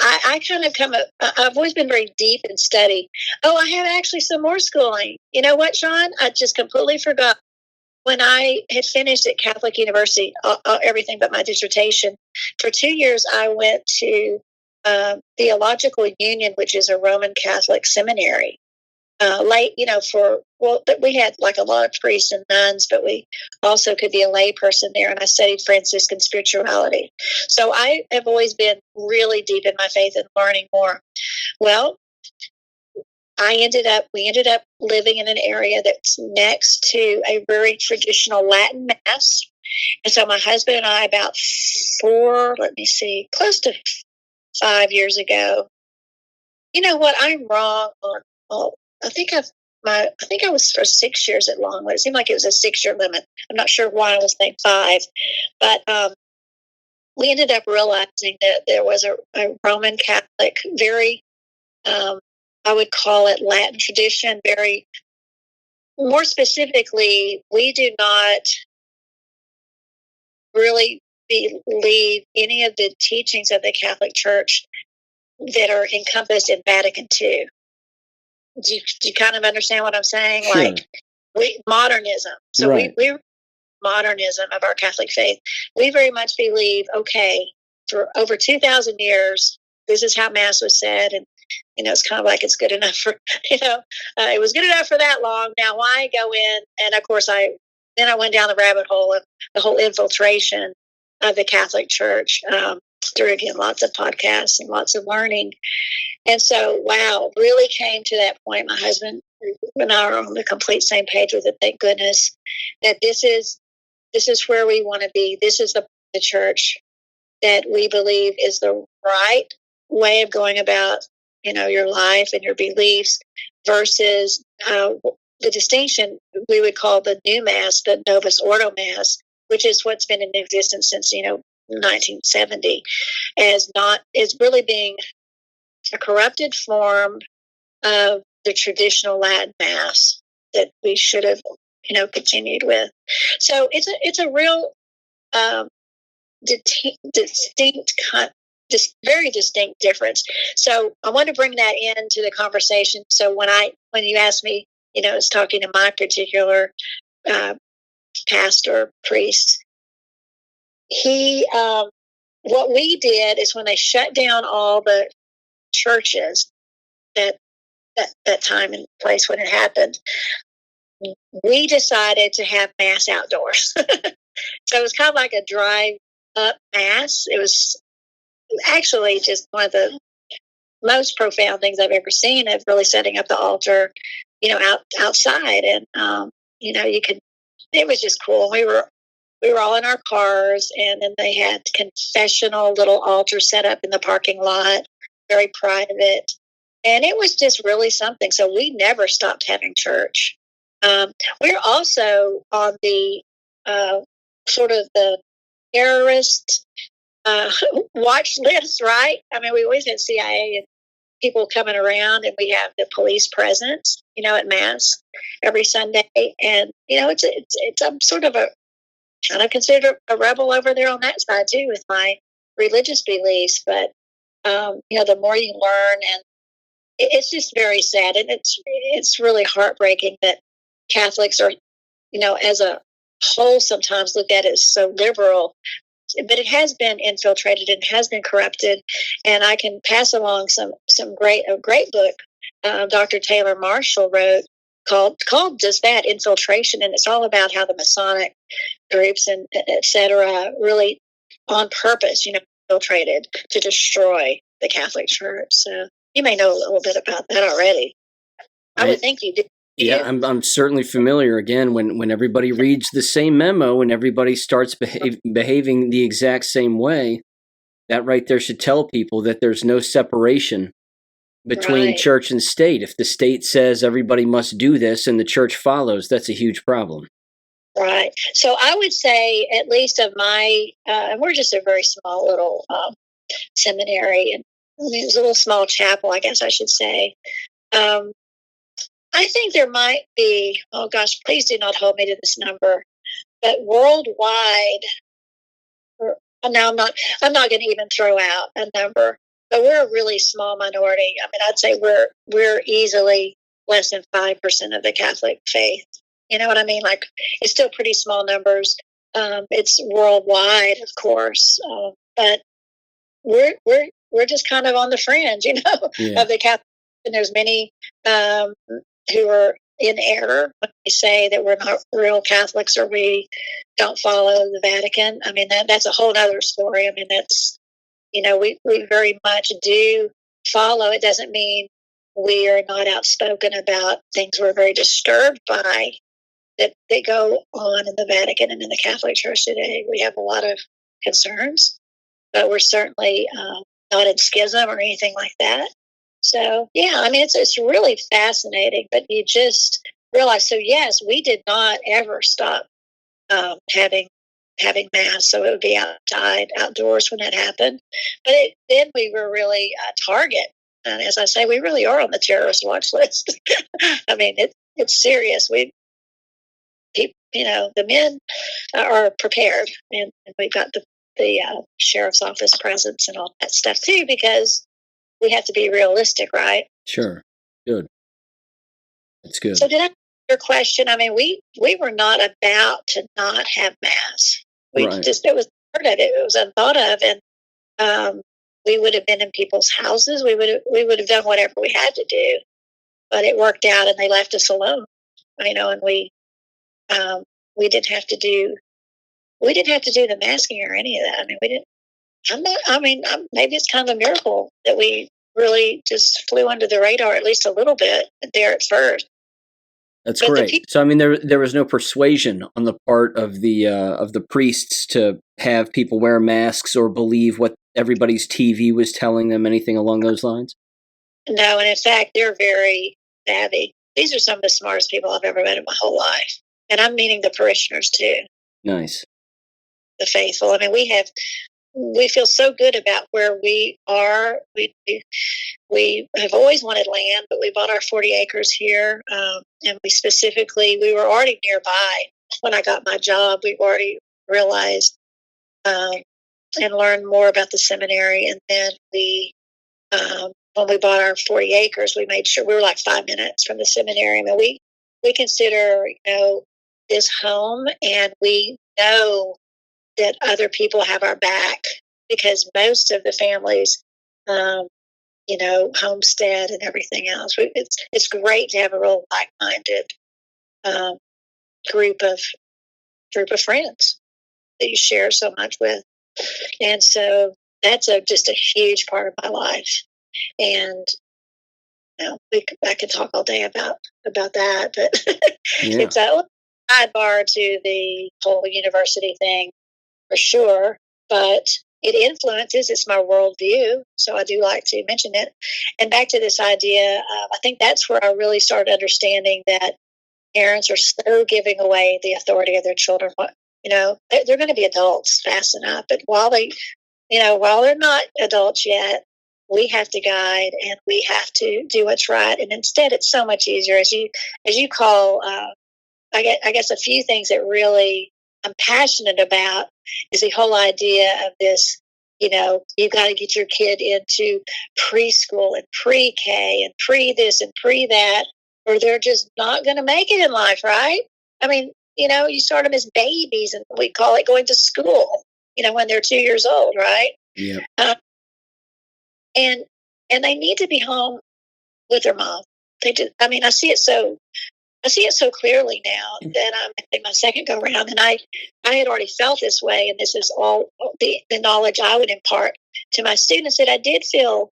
I kind of I've always been very deep in study. Oh, I have actually some more schooling. You know what, Sean? I just completely forgot. When I had finished at Catholic University, everything but my dissertation, for 2 years I went to Theological Union, which is a Roman Catholic seminary. We had like a lot of priests and nuns, but we also could be a lay person there. And I studied Franciscan spirituality. So I have always been really deep in my faith and learning more. Well, we ended up living in an area that's next to a very traditional Latin mass. And so my husband and I, about close to 5 years ago, you know what? I'm wrong on, I think I was for 6 years at Longwood. It seemed like it was a 6-year limit. I'm not sure why I was saying 5, but we ended up realizing that there was a Roman Catholic, very, I would call it Latin tradition. Very, more specifically, we do not really believe any of the teachings of the Catholic Church that are encompassed in Vatican II. Do you kind of understand what I'm saying? Sure. Like modernism. So right. we modernism of our Catholic faith. We very much believe, okay, for over 2,000 years, this is how Mass was said, and it's kind of like it's good enough for it was good enough for that long. Now why go in? And of course, I went down the rabbit hole of the whole infiltration of the Catholic Church through, again, lots of podcasts and lots of learning. And so, wow, really came to that point. My husband and I are on the complete same page with it. Thank goodness that this is where we want to be. This is the church that we believe is the right way of going about, your life and your beliefs versus the distinction we would call the new Mass, the Novus Ordo Mass, which is what's been in existence since 1970, is really being a corrupted form of the traditional Latin Mass that we should have, continued with. So it's a real very distinct difference. So I want to bring that into the conversation. So when you asked me, I was talking to my particular pastor, priest. What we did is when they shut down all the churches at that time and place when it happened, we decided to have Mass outdoors. So it was kind of like a drive-up Mass. It was actually just one of the most profound things I've ever seen, of really setting up the altar, outside. And, it was just cool. We were all in our cars, and then they had confessional little altar set up in the parking lot. very private. And it was just really something. So we never stopped having church. We're also on the sort of the terrorist watch list, right? I mean, we always had CIA and people coming around, and we have the police presence, at Mass every Sunday. And, I'm sort of kind of considered a rebel over there on that side too with my religious beliefs. But, the more you learn, and it's just very sad. And it's really heartbreaking that Catholics are, as a whole sometimes looked at as so liberal, but it has been infiltrated and has been corrupted. And I can pass along a great book Dr. Taylor Marshall wrote called just that, Infiltration. And it's all about how the Masonic groups and et cetera really on purpose, infiltrated to destroy the Catholic Church. So you may know a little bit about that already. I would think you do. Yeah, I'm certainly familiar. Again, when everybody reads the same memo and everybody starts behaving the exact same way, that right there should tell people that there's no separation between church and state. If the state says everybody must do this and the church follows, that's a huge problem. Right. So I would say, at least of my, we're just a very small little seminary, and it was a little small chapel, I guess I should say. I think there might be, oh gosh, please do not hold me to this number, but worldwide, now I'm not going to even throw out a number, but we're a really small minority. I mean, I'd say we're easily less than 5% of the Catholic faith. You know what I mean? Like, it's still pretty small numbers. It's worldwide, of course, but we're just kind of on the fringe, of the Catholic. And there's many who are in error when they say that we're not real Catholics or we don't follow the Vatican. I mean, that's a whole other story. I mean, that's, we very much do follow. It doesn't mean we are not outspoken about things we're very disturbed by that go on in the Vatican and in the Catholic Church today. We have a lot of concerns, but we're certainly not in schism or anything like that. So, yeah, I mean, it's really fascinating, but you just realize, so yes, we did not ever stop having Mass, so it would be outdoors when that happened. But then we were really a target. And as I say, we really are on the terrorist watch list. I mean, it's serious. The men are prepared, and we've got the sheriff's office presence and all that stuff too, because we have to be realistic, right? Sure. Good. That's good. So did I answer your question? I mean, we were not about to not have Mass. It was part of it. It was unthought of, and we would have been in people's houses. We would have done whatever we had to do, but it worked out, and they left us alone. And we didn't have to do the masking or any of that. I mean, we didn't. Maybe it's kind of a miracle that we really just flew under the radar at least a little bit there at first. That's great. So, I mean, there was no persuasion on the part of the priests to have people wear masks or believe what everybody's TV was telling them, anything along those lines? No, and in fact, they're very savvy. These are some of the smartest people I've ever met in my whole life. And I'm meeting the parishioners too. Nice. The faithful. I mean, we feel so good about where we are. We have always wanted land, but we bought our 40 acres here. And we were already nearby. When I got my job, we've already realized and learned more about the seminary. And then when we bought our 40 acres, we made sure we were like 5 minutes from the seminary. I mean, we consider, this home, and we know that other people have our back, because most of the families, homestead and everything else. It's great to have a real like-minded group of friends that you share so much with, and so that's just a huge part of my life. And I could talk all day about that, but it's a sidebar to the whole university thing for sure. But it influences. It's my worldview, so I do like to mention it. And back to this idea, I think that's where I really started understanding that parents are so giving away the authority of their children. They're going to be adults fast enough, but while they're not adults yet, we have to guide and we have to do what's right. And instead, it's so much easier, as you call. I guess a few things that really I'm passionate about is the whole idea of this. You've got to get your kid into preschool and pre-K and pre this and pre that, or they're just not going to make it in life, right? I mean, you start them as babies, and we call it going to school. When they're 2 years old, right? Yeah. And they need to be home with their mom. They do. I mean, I see it so clearly now that I'm in my second go round, and I had already felt this way, and this is all the knowledge I would impart to my students that I did feel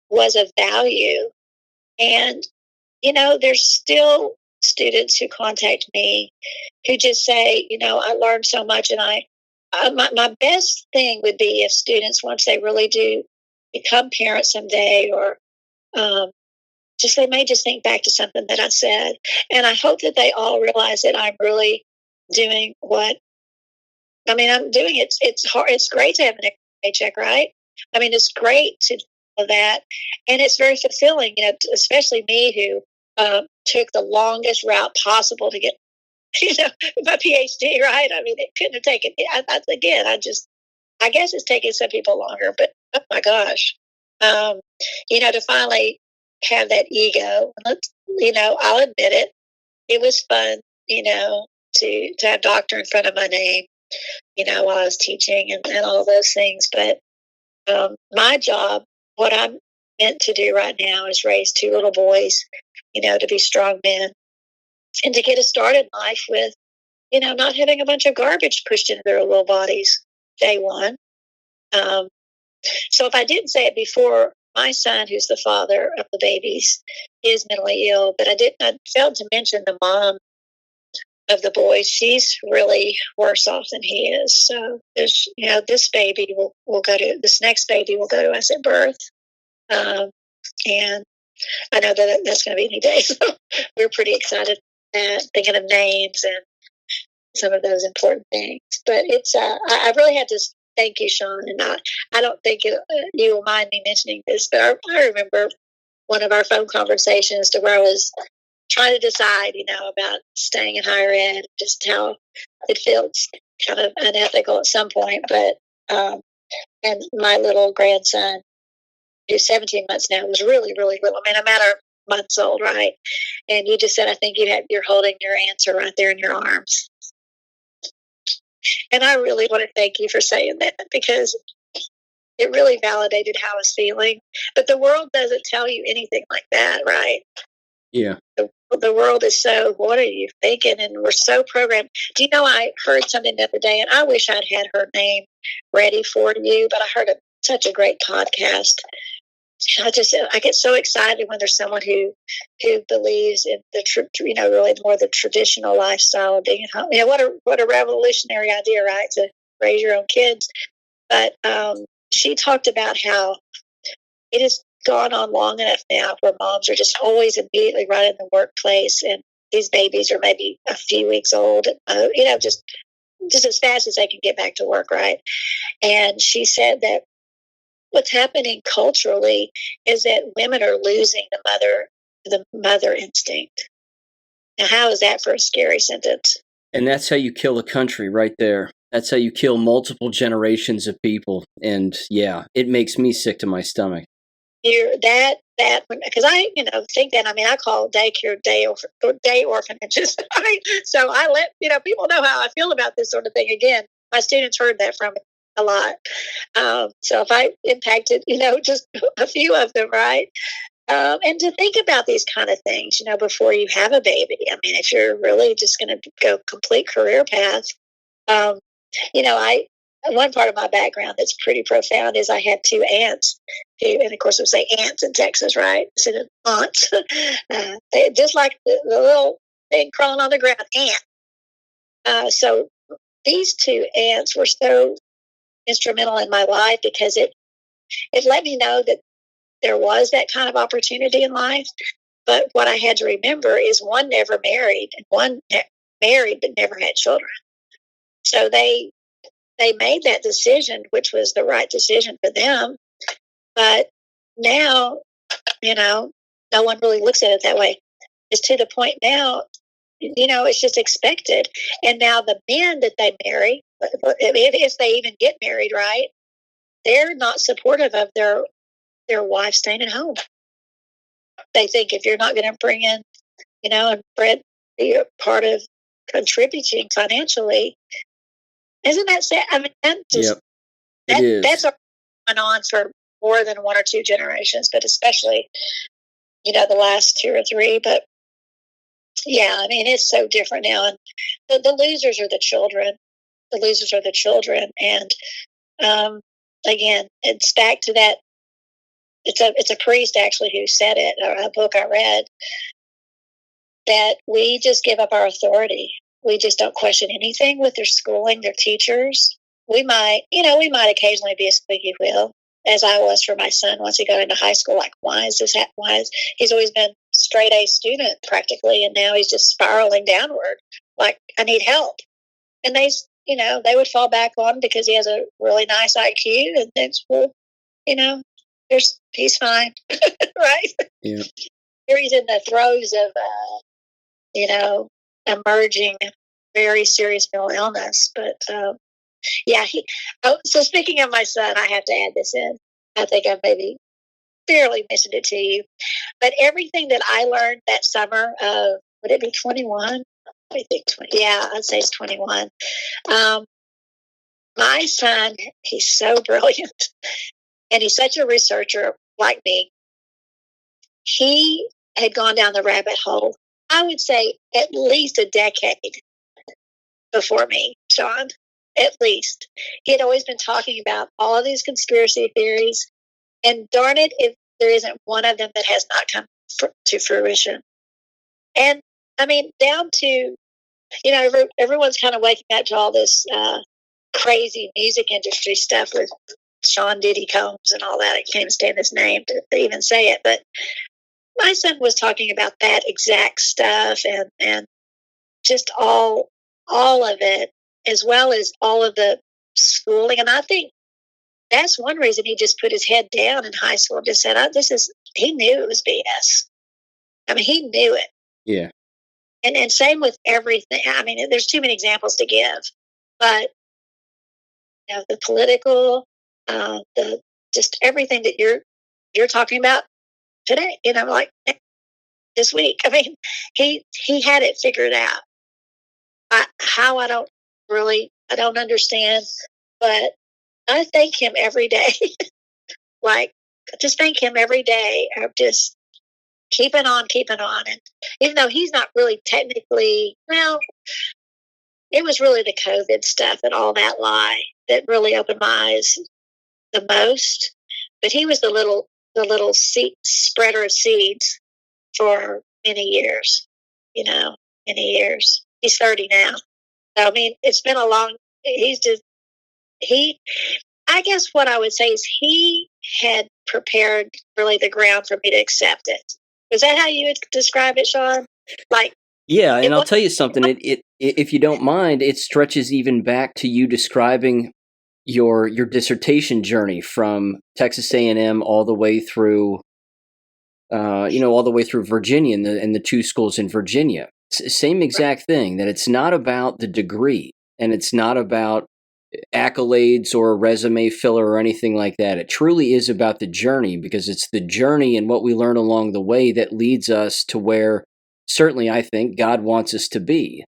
was of value. And there's still students who contact me who just say, I learned so much, and my best thing would be if students, once they really do become parents someday, or they may just think back to something that I said. And I hope that they all realize that I'm really doing I'm doing it. It's hard. It's great to have an paycheck, right? I mean, it's great to do that. And it's very fulfilling, especially me who took the longest route possible to get, my PhD, right? I mean, it couldn't have taken, I guess it's taking some people longer, but oh my gosh, to finally have that ego. I'll admit it. It was fun, to have doctor in front of my name, while I was teaching and all those things. But my job, what I'm meant to do right now, is raise 2 little boys, to be strong men and to get a start in life with, not having a bunch of garbage pushed into their little bodies day one. So if I didn't say it before, my son, who's the father of the babies, is mentally ill, but I failed to mention the mom of the boys. She's really worse off than he is. So this next baby will go to us at birth. And I know that that's going to be any day. So we're pretty excited at thinking of names and some of those important things. But it's, I really had to thank you, Sean. And I don't think you will mind me mentioning this, but I remember one of our phone conversations to where I was trying to decide, about staying in higher ed, just how it feels kind of unethical at some point. But, and my little grandson, who's 17 months now, was really, really little. I mean, a matter of months old, right? And you just said, I think you're holding your answer right there in your arms. And I really want to thank you for saying that, because it really validated how I was feeling. But the world doesn't tell you anything like that, right? Yeah. The world is so, what are you thinking? And we're so programmed. Do you know, I heard something the other day, and I wish I'd had her name ready for you, but I heard such a great podcast. I get so excited when there's someone who believes in really more the traditional lifestyle of being at home. What a revolutionary idea, right? To raise your own kids. But she talked about how it has gone on long enough now where moms are just always immediately right in the workplace, and these babies are maybe a few weeks old, just as fast as they can get back to work, right? And she said that what's happening culturally is that women are losing the mother instinct. Now, how is that for a scary sentence? And that's how you kill a country right there. That's how you kill multiple generations of people. And yeah, it makes me sick to my stomach. Because I think that, I call daycare day orphanages. So I let people know how I feel about this sort of thing. Again, my students heard that from me a lot. So if I impacted just a few of them, right? And to think about these kind of things, before you have a baby. I mean, if you're really just going to go complete career path, one part of my background that's pretty profound is I had 2 aunts and of course we say aunts in Texas, right? Instead of aunts, just like the little thing crawling on the ground, aunt. So these 2 aunts were so instrumental in my life because it let me know that there was that kind of opportunity in life. But what I had to remember is one never married and one married but never had children. So they made that decision, which was the right decision for them. But now, no one really looks at it that way. It's to the point now, it's just expected. And now the men that they marry, if they even get married, right, they're not supportive of their wife staying at home. They think if you're not going to bring in, and be a part of contributing financially, isn't that sad? I mean, that's going on for more than one or two generations, but especially, the last two or three. But yeah, I mean, it's so different now. And the losers are the children. The losers are the children. And again, it's back to that. It's a priest actually who said it, or a book I read, that we just give up our authority. We just don't question anything with their schooling, their teachers. We might occasionally be a squeaky wheel, as I was for my son once he got into high school. Like, why is this happening? He's always been straight A student practically, and now he's just spiraling downward. Like, I need help. And they would fall back on because he has a really nice IQ, and then, he's fine, right? Yeah. Here he's in the throes of, emerging very serious mental illness. But yeah, so speaking of my son, I have to add this in. I think I've maybe barely mentioned it to you, but everything that I learned that summer of, would it be 21? I think 20. Yeah, I'd say it's 21. My son, he's so brilliant, and he's such a researcher like me. He had gone down the rabbit hole, I would say, at least a decade before me, Sean. At least. He had always been talking about all of these conspiracy theories, and darn it, if there isn't one of them that has not come to fruition. And I mean, down to, everyone's kind of waking up to all this crazy music industry stuff with Sean Diddy Combs and all that. I can't even stand his name to even say it, but my son was talking about that exact stuff, and just all of it, as well as all of the schooling. And I think that's one reason he just put his head down in high school and just said, he knew it was BS. I mean, he knew it. Yeah. And same with everything. I mean, there's too many examples to give, but the political, the just everything that you're talking about today, like this week. I mean, he had it figured out. How I don't understand, but I thank him every day. Like, just thank him every day of just keeping on. And even though he's not really technically, well, it was really the COVID stuff and all that lie that really opened my eyes the most. But he was the little spreader of seeds for many years, many years. He's 30 now. So, I mean, it's been I guess what I would say is he had prepared really the ground for me to accept it. Is that how you would describe it, Sean? Like, yeah, and I'll tell you something. It if you don't mind, it stretches even back to you describing your dissertation journey from Texas A&M all the way through, all the way through Virginia and the two schools in Virginia. Same exact thing. That it's not about the degree, and it's not about accolades or a resume filler or anything like that. It truly is about the journey, because it's the journey and what we learn along the way that leads us to where, certainly I think, God wants us to be.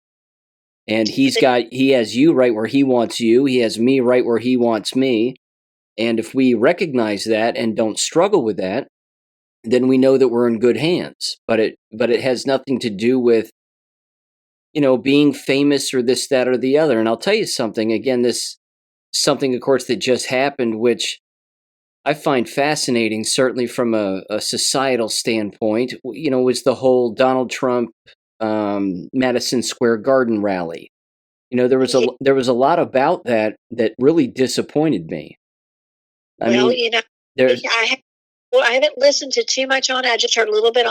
And he has you right where he wants you. He has me right where he wants me. And if we recognize that and don't struggle with that, then we know that we're in good hands. But it has nothing to do with, being famous or this, that, or the other. And I'll tell you something, again, something, of course, that just happened, which I find fascinating, certainly from a societal standpoint, was the whole Donald Trump Madison Square Garden rally. There was a lot about that really disappointed me. I Well, mean, there's I haven't listened to too much on it. I just heard a little bit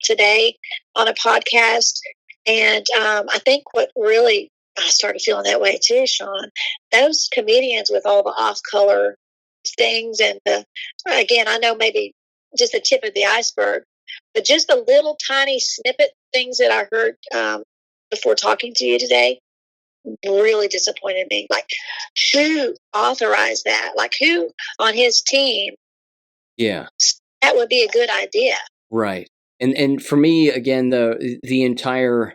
today on a podcast, and I think what really I started feeling that way too, Sean. Those comedians with all the off-color things, and again, I know maybe just the tip of the iceberg, but just the little tiny snippet things that I heard before talking to you today really disappointed me. Like, who authorized that? Like, who on his team? Yeah, that would be a good idea. Right. And for me, again, the entire,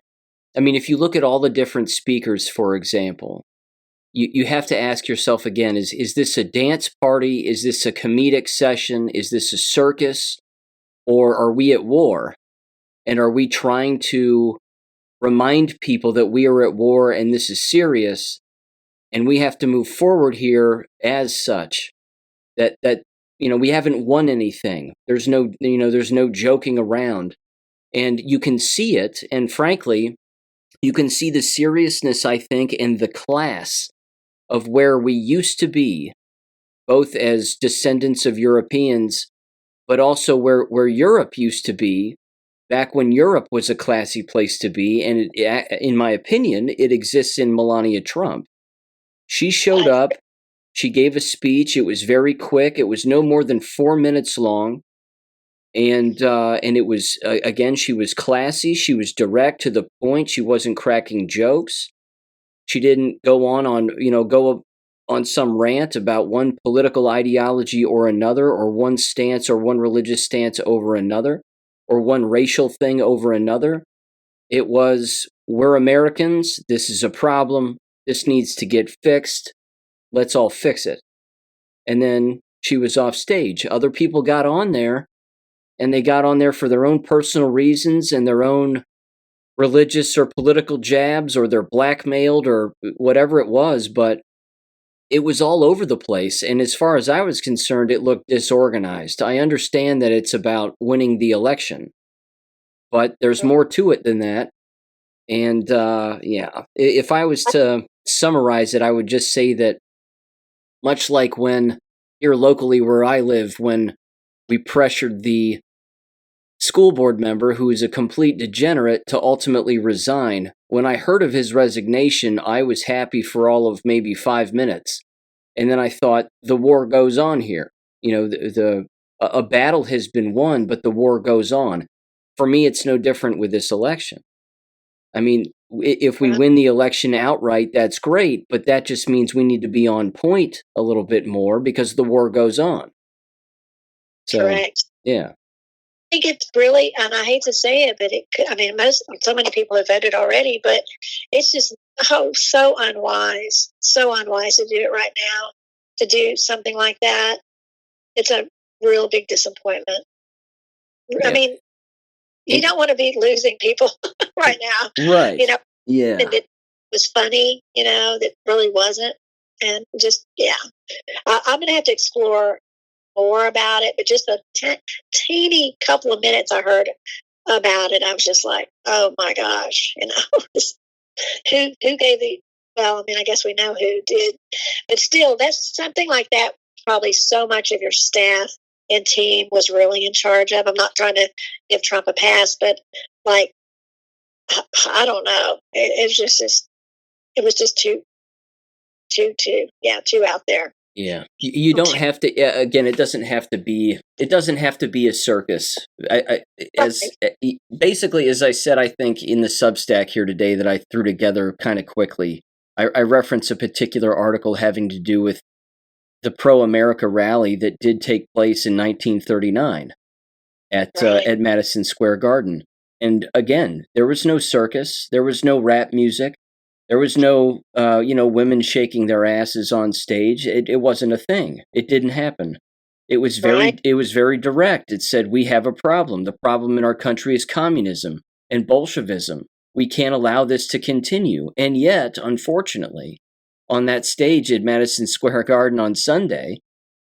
I mean, if you look at all the different speakers, for example, you have to ask yourself again, is this a dance party? Is this a comedic session? Is this a circus? Or are we at war? And are we trying to remind people that we are at war and this is serious and we have to move forward here as such? That we haven't won anything. There's no joking around. And you can see it, and frankly, you can see the seriousness, I think, in the class of where we used to be, both as descendants of Europeans, but also where Europe used to be, back when Europe was a classy place to be. And in my opinion, it exists in Melania Trump. She showed up. She gave a speech. It was very quick. It was no more than 4 minutes long. And it was, again, she was classy. She was direct to the point. She wasn't cracking jokes. She didn't go on some rant about one political ideology or another, or one stance or one religious stance over another, or one racial thing over another. It was, we're Americans. This is a problem. This needs to get fixed. Let's all fix it. And then she was off stage. Other people got on there, and they got on there for their own personal reasons and their own religious or political jabs, or they're blackmailed or whatever it was, but it was all over the place. And as far as I was concerned, it looked disorganized. I understand that it's about winning the election, but there's more to it than that. And if I was to summarize it, I would just say that much like when here locally where I live, when we pressured the school board member, who is a complete degenerate, to ultimately resign. When I heard of his resignation, I was happy for all of maybe 5 minutes. And then I thought, the war goes on here. A battle has been won, but the war goes on. For me, it's no different with this election. I mean, if we win the election outright, that's great, but that just means we need to be on point a little bit more because the war goes on. So, correct. Yeah. I think it's really, and I hate to say it, but so many people have voted already, but it's just so unwise to do it right now, to do something like that. It's a real big disappointment. Yeah. I mean, you don't want to be losing people right now. Right. Yeah. And it was funny, that really wasn't. And just, I'm going to have to explore more about it, but just a teeny couple of minutes I heard about it, I was just like, oh my gosh, who gave I guess we know who did, but still, that's something like that. Probably so much of your staff and team was really in charge of. I'm not trying to give Trump a pass, but like, I don't know. It was just too out there. Yeah, you don't have to. Again, it doesn't have to be a circus. Basically, as I said, I think in the Substack here today that I threw together kind of quickly, I reference a particular article having to do with the pro-America rally that did take place in 1939 at Madison Square Garden. And again, there was no circus, there was no rap music. There was no, women shaking their asses on stage. It wasn't a thing. It didn't happen. It was very direct. It said, we have a problem. The problem in our country is communism and Bolshevism. We can't allow this to continue. And yet, unfortunately, on that stage at Madison Square Garden on Sunday,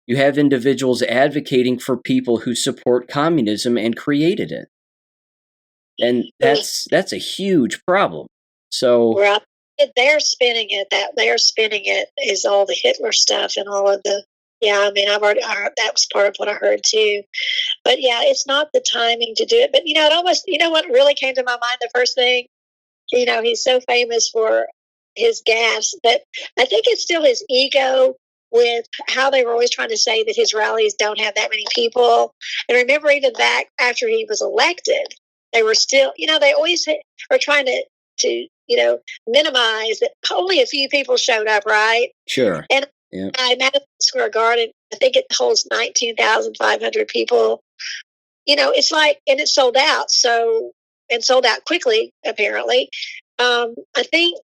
you have individuals advocating for people who support communism and created it. And that's a huge problem. So they're spinning it. That they're spinning it is all the Hitler stuff and all of the. Yeah, I mean, I've already heard, that was part of what I heard too. But yeah, it's not the timing to do it. But it almost, what really came to my mind, the first thing, he's so famous for his gaffes, but I think it's still his ego with how they were always trying to say that his rallies don't have that many people. And remember, even back after he was elected, they were still, they always are trying to minimize that only a few people showed up, right? Sure. And Madison Square Garden, I think it holds 19,500 people. It's like, and it's sold out. And sold out quickly, apparently. I think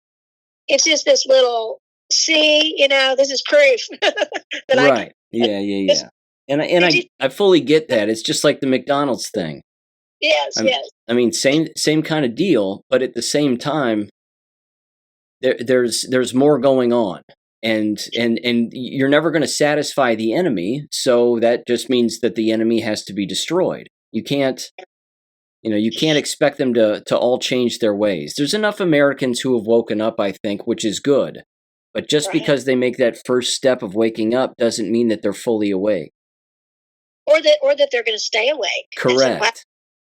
it's just this little, this is proof that right. Yeah. And I fully get that. It's just like the McDonald's thing. Yes. I mean, same kind of deal, but at the same time, there's more going on, and you're never going to satisfy the enemy. So that just means that the enemy has to be destroyed. You can't expect them to all change their ways. There's enough Americans who have woken up, I think, which is good. But just because they make that first step of waking up doesn't mean that they're fully awake. Or that they're going to stay awake. Correct.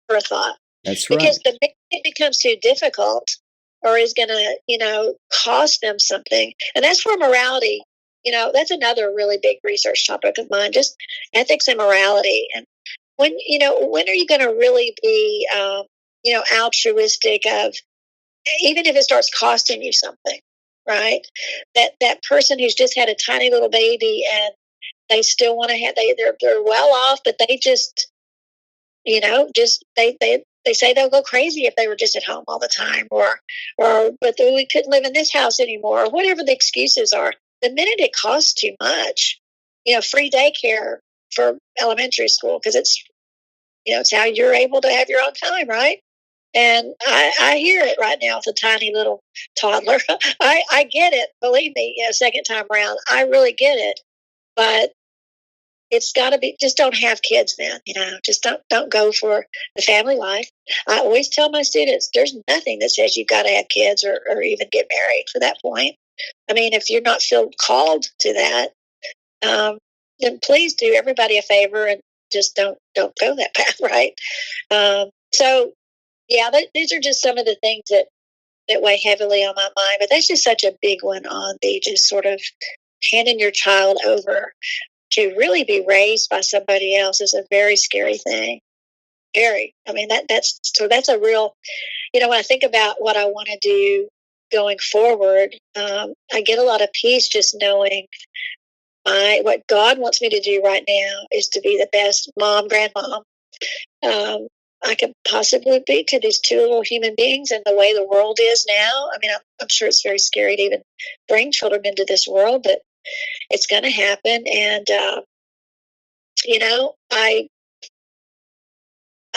For a thought. That's right. Because the minute it becomes too difficult or is going to, cost them something. And that's where morality, that's another really big research topic of mine, just ethics and morality. And when are you going to really be, altruistic of, even if it starts costing you something, right? That person who's just had a tiny little baby and they still want to have, they're well off, but they just, they say they'll go crazy if they were just at home all the time, or but we couldn't live in this house anymore, or whatever the excuses are. The minute it costs too much, free daycare for elementary school, because it's, it's how you're able to have your own time, right? And I hear it right now with a tiny little toddler. I get it. Believe me, second time around, I really get it. But it's got to be, just don't have kids then, just don't go for the family life. I always tell my students, there's nothing that says you've got to have kids or even get married for that point. I mean, if you're not feel called to that, then please do everybody a favor and just don't go that path, right? So, yeah, these are just some of the things that weigh heavily on my mind. But that's just such a big one on the just sort of handing your child over to really be raised by somebody else is a very scary thing. Very. I mean, that's a real, when I think about what I want to do going forward, I get a lot of peace just knowing what God wants me to do right now is to be the best mom, grandmom I could possibly be to these two little human beings and the way the world is now. I mean, I'm sure it's very scary to even bring children into this world, but it's going to happen. And,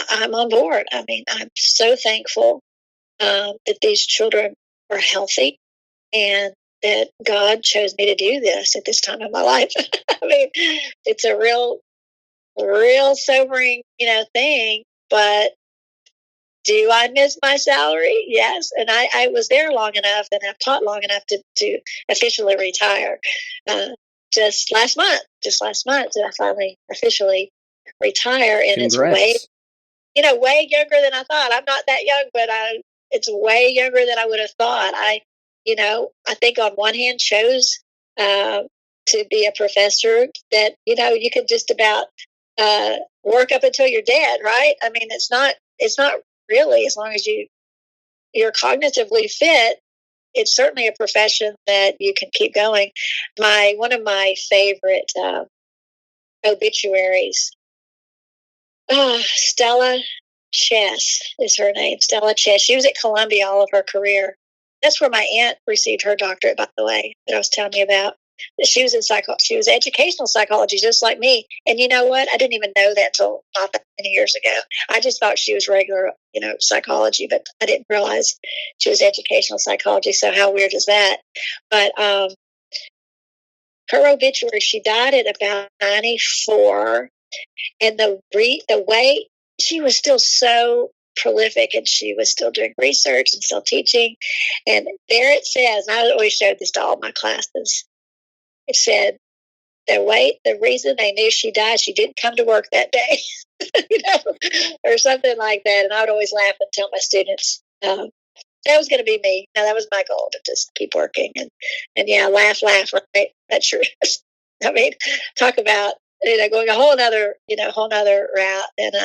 I'm on board. I mean, I'm so thankful that these children are healthy and that God chose me to do this at this time in my life. I mean, it's a real sobering, thing, but do I miss my salary? Yes. And I was there long enough and I've taught long enough to officially retire. Just last month did I finally officially retire. And Congrats. it's way younger than I thought. I'm not that young, but it's way younger than I would have thought. I think on one hand chose to be a professor that, you could just about work up until you're dead, right? I mean, it's not really, as long as you're cognitively fit, it's certainly a profession that you can keep going. One of my favorite obituaries, Stella Chess is her name. Stella Chess. She was at Columbia all of her career. That's where my aunt received her doctorate, by the way, that I was telling you about. She was in she was educational psychology, just like me. And you know what? I didn't even know that till not that many years ago. I just thought she was regular, psychology, but I didn't realize she was educational psychology. So how weird is that? But her obituary, she died at about 94, and the way she was still so prolific, and she was still doing research and still teaching. And there it says, and I always showed this to all my classes, it said, the reason they knew she died, she didn't come to work that day, or something like that. And I would always laugh and tell my students, that was going to be me. Now, that was my goal, to just keep working and yeah, laugh, right? That sure is. I mean, talk about, going a whole nother route. And,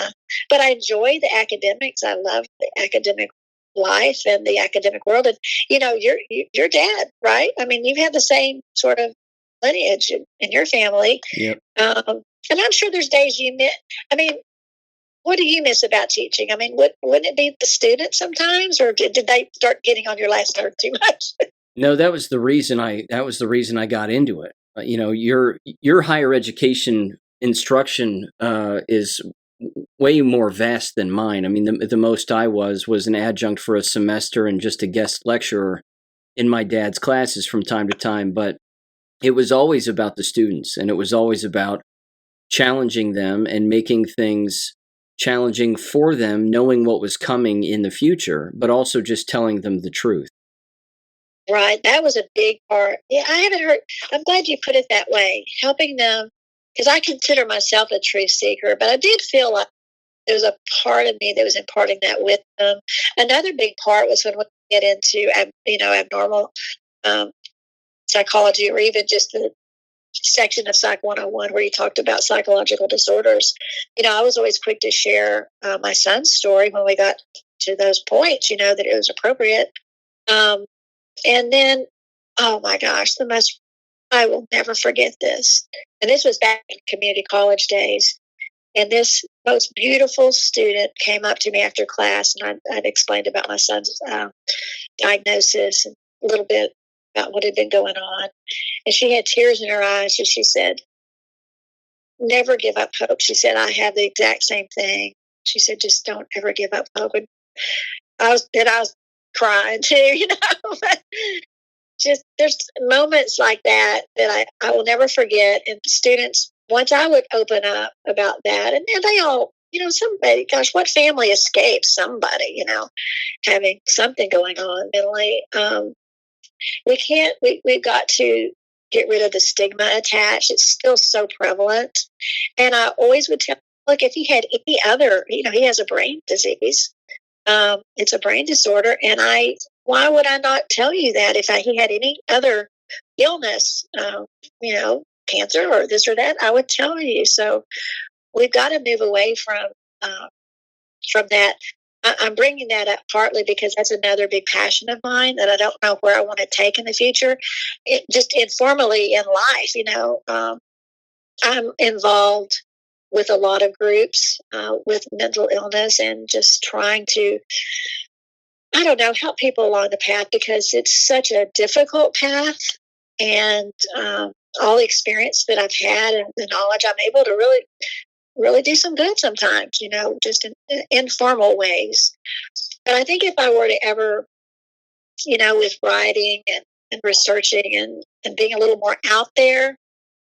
but I enjoy the academics. I love the academic life and the academic world. And, your dad, right? I mean, you've had the same sort of lineage in your family. Yep. And I'm sure there's days you miss. I mean, what do you miss about teaching? I mean, wouldn't it be the students sometimes, or did they start getting on your last nerve too much? No, that was the reason I got into it. Your higher education instruction is way more vast than mine. I mean, the most I was an adjunct for a semester and just a guest lecturer in my dad's classes from time to time. But it was always about the students, and it was always about challenging them and making things challenging for them, knowing what was coming in the future, but also just telling them the truth. Right. That was a big part. Yeah, I haven't heard. I'm glad you put it that way, helping them, because I consider myself a truth seeker, but I did feel like there was a part of me that was imparting that with them. Another big part was when we get into, abnormal psychology, or even just the section of Psych 101 where you talked about psychological disorders. I was always quick to share my son's story when we got to those points, that it was appropriate. And then, oh my gosh, I will never forget this. And this was back in community college days. And this most beautiful student came up to me after class, and I'd explained about my son's diagnosis and a little bit about what had been going on. And she had tears in her eyes, and she said, "Never give up hope." She said, "I have the exact same thing." She said, "Just don't ever give up hope." And I was crying too, Just there's moments like that I will never forget. And students, once I would open up about that, and they all, somebody, gosh, what family escapes somebody, having something going on mentally? We've got to get rid of the stigma attached. It's still so prevalent. And I always would tell, look, if he had any other, he has a brain disease. It's a brain disorder. And why would I not tell you that if he had any other illness, cancer or this or that, I would tell you. So we've got to move away from that. I'm bringing that up partly because that's another big passion of mine that I don't know where I want to take in the future. Just informally in life, I'm involved with a lot of groups with mental illness, and just trying to, help people along the path, because it's such a difficult path. And all the experience that I've had and the knowledge, I'm able to really do some good sometimes, just in informal ways. But I think if I were to ever, with writing and researching and being a little more out there,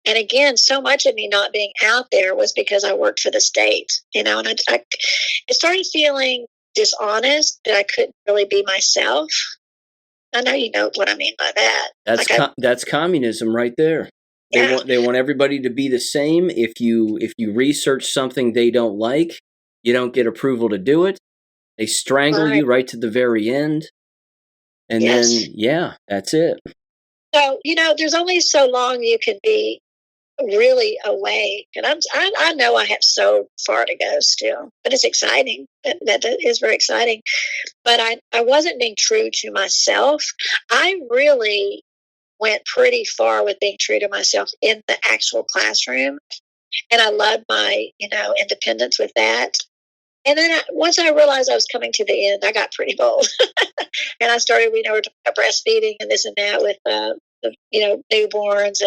and again, so much of me not being out there was because I worked for the state, and I started feeling dishonest, that I couldn't really be myself. I know you know what I mean by that. That's communism right there. They want everybody to be the same. If you research something they don't like, you don't get approval to do it. They strangle you right to the very end. And then, that's it. So, there's only so long you can be really awake. And I know I have so far to go still, but it's exciting. That is very exciting. But I wasn't being true to myself. I really went pretty far with being true to myself in the actual classroom. And I loved my, independence with that. And then once I realized I was coming to the end, I got pretty bold. And I started, we're talking about breastfeeding and this and that with, newborns.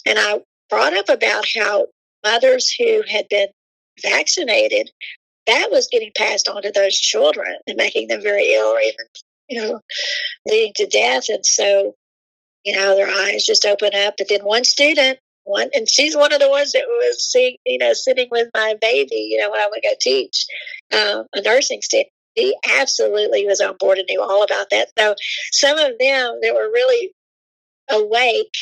And I brought up about how mothers who had been vaccinated, that was getting passed on to those children and making them very ill, or even, leading to death. And so, their eyes just open up. But then one student one, and she's one of the ones that was sitting with my baby, when I would go teach a nursing student. He absolutely was on board and knew all about that. So some of them that were really awake,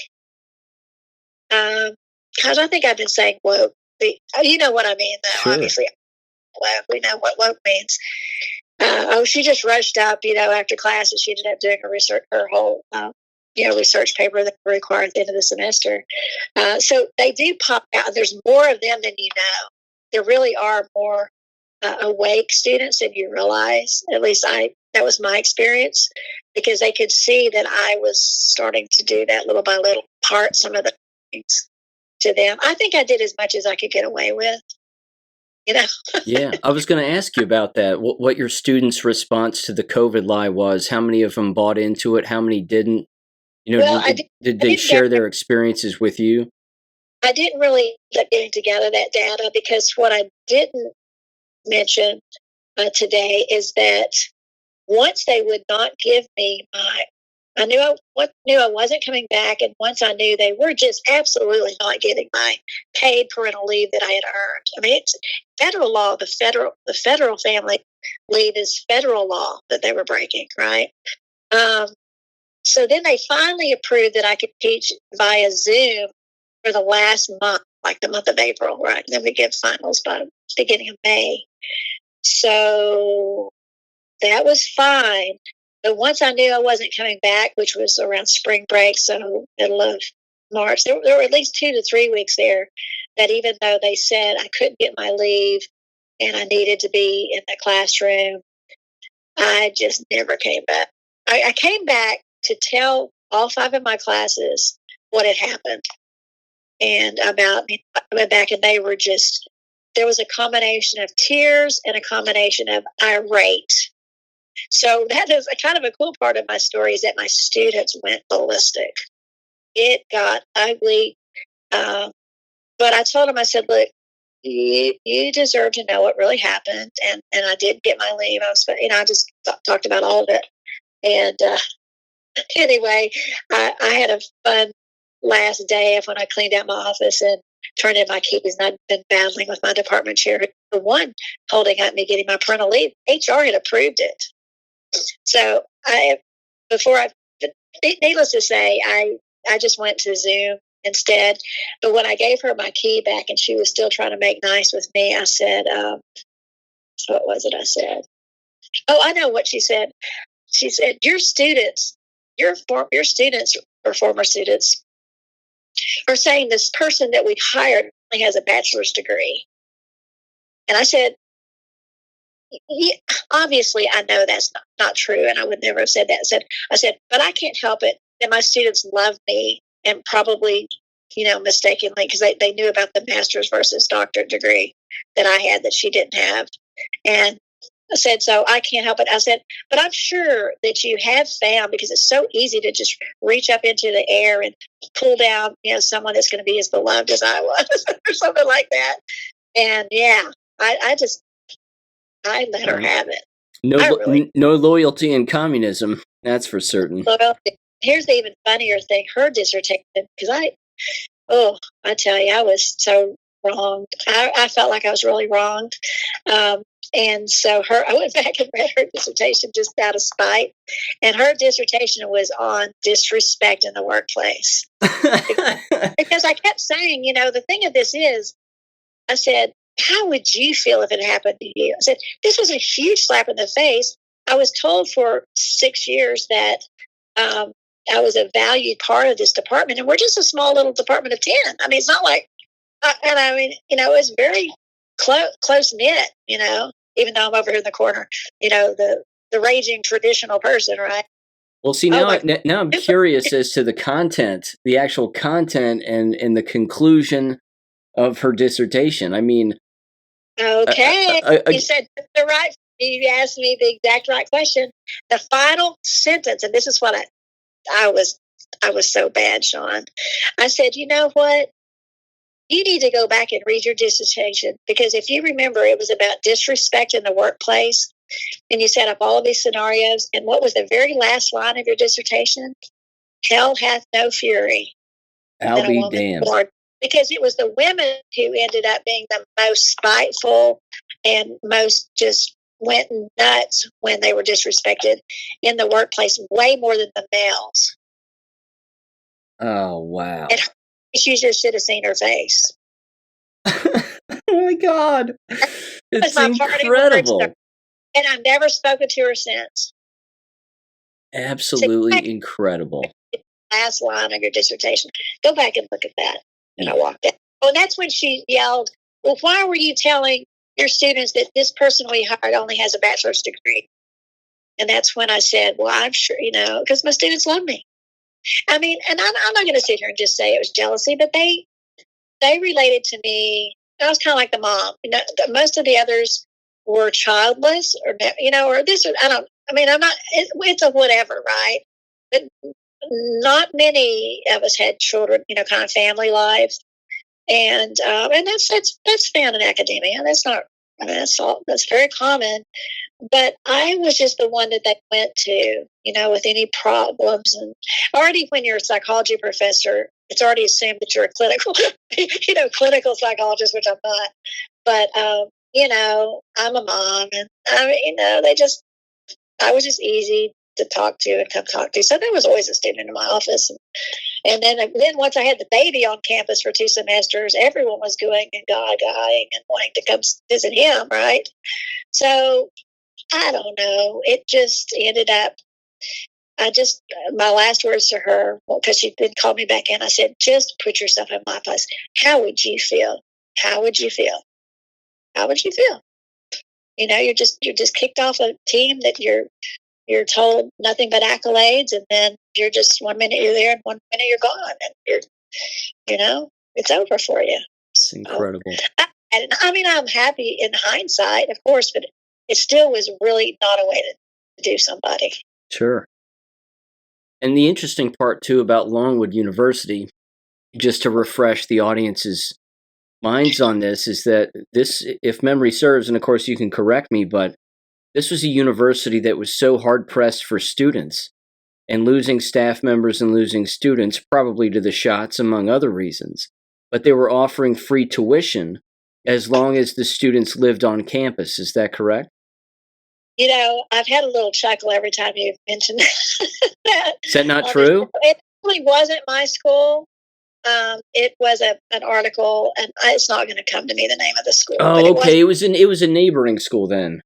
because I think I've been saying woke. You know what I mean, though. Sure. Obviously, woke. We know what woke means. She just rushed up, after class, and she ended up doing her whole research paper that required at the end of the semester. So they do pop out. There's more of them than you know. There really are more awake students than you realize. At least that was my experience, because they could see that I was starting to do that little by little, part some of the things to them. I think I did as much as I could get away with. Yeah, I was going to ask you about that. What your students' response to the COVID lie was? How many of them bought into it? How many didn't? Did they share their experiences with you? I didn't really end up getting together that data, because what I didn't mention today is that once they would not give me I knew I wasn't coming back, and once I knew they were just absolutely not getting my paid parental leave that I had earned. I mean, it's federal law. The federal family leave is federal law that they were breaking, right? So then they finally approved that I could teach via Zoom for the last month, like the month of April, right? And then we get finals by the beginning of May. So that was fine. But once I knew I wasn't coming back, which was around spring break, so middle of March, there were at least 2 to 3 weeks there that, even though they said I couldn't get my leave and I needed to be in the classroom, I just never came back. I came back to tell all 5 of my classes what had happened and about me. I went back, and they were just, there was a combination of tears and a combination of irate. So that is a kind of a cool part of my story, is that my students went ballistic. It got ugly. But I told them, I said, look, you deserve to know what really happened. And I did get my leave. I just talked about all of it. And anyway, I had a fun last day of when I cleaned out my office and turned in my keys. And I'd been battling with my department chair, the one holding up me getting my parental leave. HR had approved it. So needless to say, I just went to Zoom instead. But when I gave her my key back and she was still trying to make nice with me, I said, what was it I said? Oh, I know what she said. She said, your students or former students are saying this person that we hired only has a bachelor's degree. And I said, yeah, obviously, I know that's not true, and I would never have said that. I said, but I can't help it that my students love me, and probably, mistakenly, because they knew about the master's versus doctorate degree that I had that she didn't have. And I said, so I can't help it. I said, but I'm sure that you have found, because it's so easy to just reach up into the air and pull down, someone that's going to be as beloved as I was or something like that. And yeah, I let her have it. No loyalty in communism, that's for certain. Loyalty. Here's the even funnier thing. Her dissertation, because I tell you, I was so wronged. I felt like I was really wronged. And so I went back and read her dissertation just out of spite. And her dissertation was on disrespect in the workplace. Because I kept saying, the thing of this is, I said, how would you feel if it happened to you? I said, this was a huge slap in the face. I was told for 6 years that I was a valued part of this department, and we're just a small little department of 10. I mean, it's not like, it was very close knit, even though I'm over here in the corner, the raging traditional person, right? Well, see, now I'm curious as to the actual content and the conclusion of her dissertation. I mean, okay, you said you asked me the exact right question. The final sentence, and this is what I was so bad, Sean. I said, you know what? You need to go back and read your dissertation, because if you remember, it was about disrespect in the workplace, and you set up all of these scenarios. And what was the very last line of your dissertation? Hell hath no fury. I'll be damned. because it was the women who ended up being the most spiteful and most just went nuts when they were disrespected in the workplace, way more than the males. Oh, wow. And she just should have seen her face. Oh my God. It's My incredible. and I've never spoken to her since. Absolutely incredible. Last line of your dissertation. Go back and look at that. And I walked out. Oh, and that's when she yelled, well, why were you telling your students that this person we hired only has a bachelor's degree? And that's when I said, well, I'm sure, because my students love me. I mean, and I'm not going to sit here and just say it was jealousy, but they related to me. I was kind of like the mom. Most of the others were childless, or this. I'm not. It's a whatever, right? But not many of us had children. Kind of family lives, and that's found in academia. That's not. That's very common. But I was just the one that they went to, with any problems. And already when you're a psychology professor, it's already assumed that you're a clinical psychologist, which I'm not. But, I'm a mom, and I was just easy to talk to and come talk to. So there was always a student in my office. And then once I had the baby on campus for 2 semesters, everyone was going and guying and wanting to come visit him, right? So I don't know. It just ended up, my last words to her, because she didn't call me back in, I said, just put yourself in my place. How would you feel? How would you feel? How would you feel? You're just kicked off a team that you're told nothing but accolades, and then you're just 1 minute you're there and 1 minute you're gone, and it's over for you. It's incredible. I'm happy in hindsight, of course, but it still was really not a way to do somebody. Sure. And the interesting part, too, about Longwood University, just to refresh the audience's minds on this, is that this, if memory serves, and of course you can correct me, but this was a university that was so hard-pressed for students, and losing staff members and losing students, probably to the shots, among other reasons. But they were offering free tuition as long as the students lived on campus. Is that correct? I've had a little chuckle every time you've mentioned that. Is that not true? It really wasn't my school. It was an article, and it's not going to come to me the name of the school. Oh, okay. It was a neighboring school then.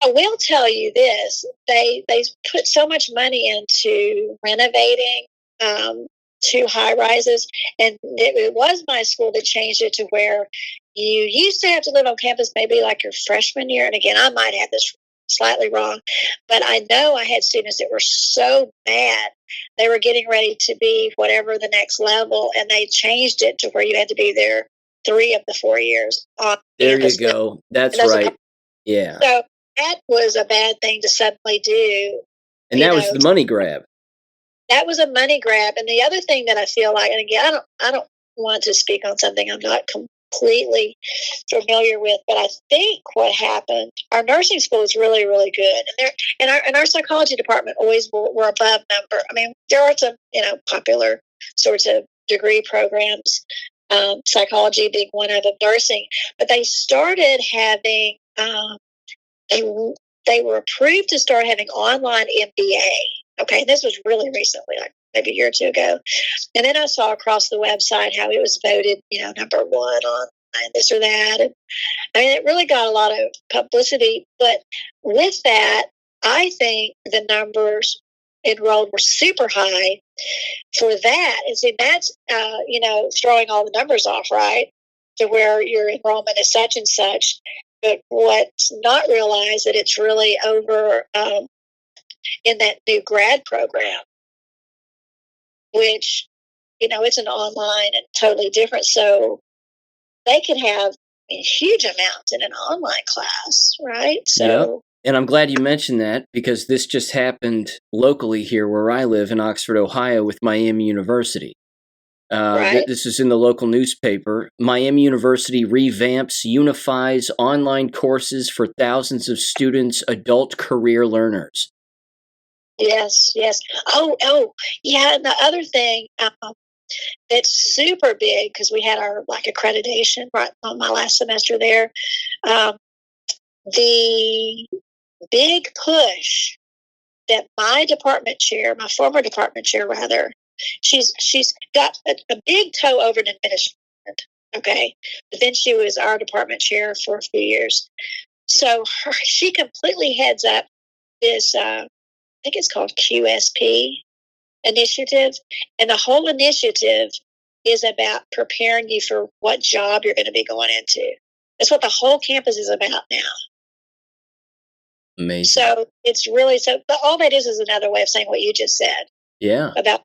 I will tell you this: they put so much money into renovating 2 high rises, and it was my school that changed it to where you used to have to live on campus maybe like your freshman year. And again, I might have this slightly wrong, but I know I had students that were so mad they were getting ready to be whatever the next level, and they changed it to where you had to be there 3 of the 4 years on there campus. You go. That's right. Yeah. So that was a bad thing to suddenly do. And that was the money grab. That was a money grab. And the other thing that I feel like, and again, I don't want to speak on something I'm not completely familiar with, but I think what happened, our nursing school is really, really good. And our psychology department always were above number. I mean, there are some, popular sorts of degree programs, psychology being one of them, nursing, but they started having, they were approved to start having online MBA. Okay, this was really recently, like maybe a year or 2 ago. And then I saw across the website how it was voted, number 1 on this or that. And I mean, it really got a lot of publicity. But with that, I think the numbers enrolled were super high for that. And see, that's, throwing all the numbers off, right? To where your enrollment is such and such. But what's not realized that it's really over in that new grad program, which, it's an online and totally different. So they can have huge amounts in an online class, right? So, yep. And I'm glad you mentioned that, because this just happened locally here where I live in Oxford, Ohio, with Miami University. right. This is in the local newspaper. Miami University revamps, unifies online courses for thousands of students, adult career learners. Yes. Oh, yeah. And the other thing, that's super big because we had our accreditation right on my last semester there. Um, the big push that my department chair, my former department chair rather, she's got a big toe over in administration. Okay, but then she was our department chair for a few years. So she completely heads up this. I think it's called QSP initiative, and the whole initiative is about preparing you for what job you're going to be going into. That's what the whole campus is about now. Amazing. So it's really but all that is another way of saying what you just said. Yeah. About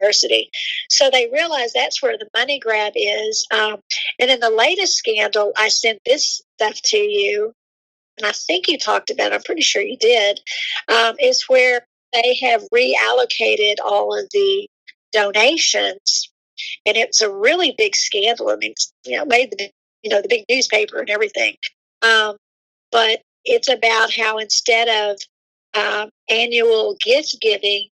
university. So they realize that's where the money grab is. And in the latest scandal, I sent this stuff to you, and I think you talked about it, I'm pretty sure you did, is where they have reallocated all of the donations, and it's a really big scandal. I mean, made the big newspaper and everything. But it's about how instead of annual gift giving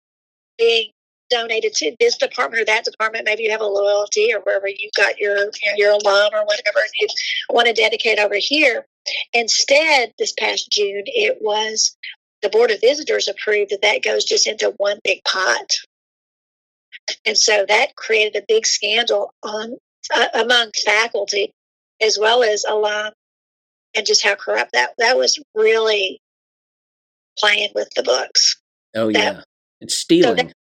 being donated to this department or that department, maybe you have a loyalty or wherever you got your alum or whatever, and you want to dedicate over here. Instead, this past June, it was the Board of Visitors approved that goes just into one big pot. And so that created a big scandal among faculty as well as alum, and just how corrupt that was, really playing with the books. Oh, yeah. It's stealing. So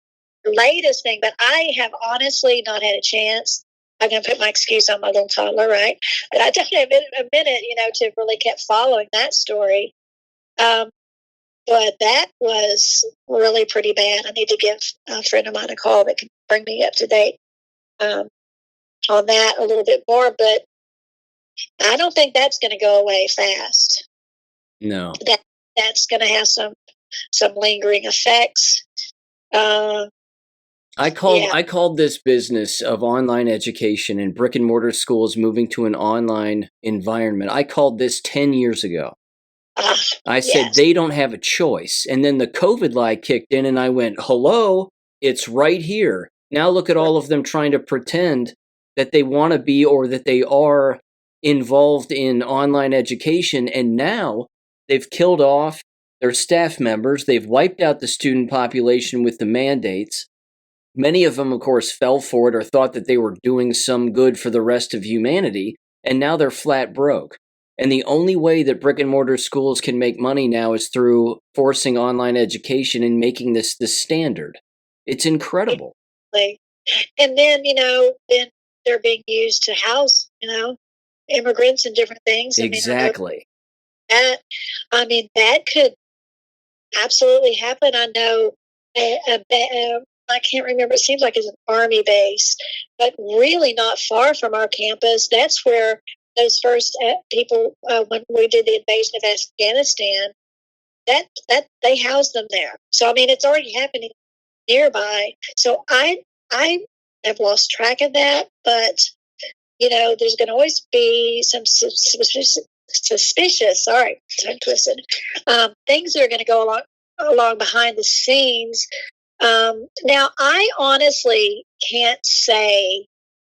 the latest thing, but I have honestly not had a chance. I'm going to put my excuse on my little toddler, right? But I definitely have a minute, to really keep following that story. But that was really pretty bad. I need to give a friend of mine a call that can bring me up to date on that a little bit more. But I don't think that's going to go away fast. No. That's going to have some lingering effects. I called this business of online education and brick and mortar schools moving to an online environment. I called this 10 years ago. I said, they don't have a choice. And then the COVID lie kicked in and I went, hello, it's right here. Now look at all of them trying to pretend that they want to be or that they are involved in online education. And now they've killed off their staff members. They've wiped out the student population with the mandates. Many of them, of course, fell for it or thought that they were doing some good for the rest of humanity. And now they're flat broke. And the only way that brick and mortar schools can make money now is through forcing online education and making this the standard. It's incredible. And then, then they're being used to house, immigrants and different things. Exactly. That could absolutely happen. I know I can't remember. It seems like it's an Army base, but really not far from our campus. That's where those first people, when we did the invasion of Afghanistan, that they housed them there. So it's already happening nearby. So I have lost track of that, but there's going to always be some suspicious. Sorry, tongue twisted. Things that are going to go along behind the scenes. Now, I honestly can't say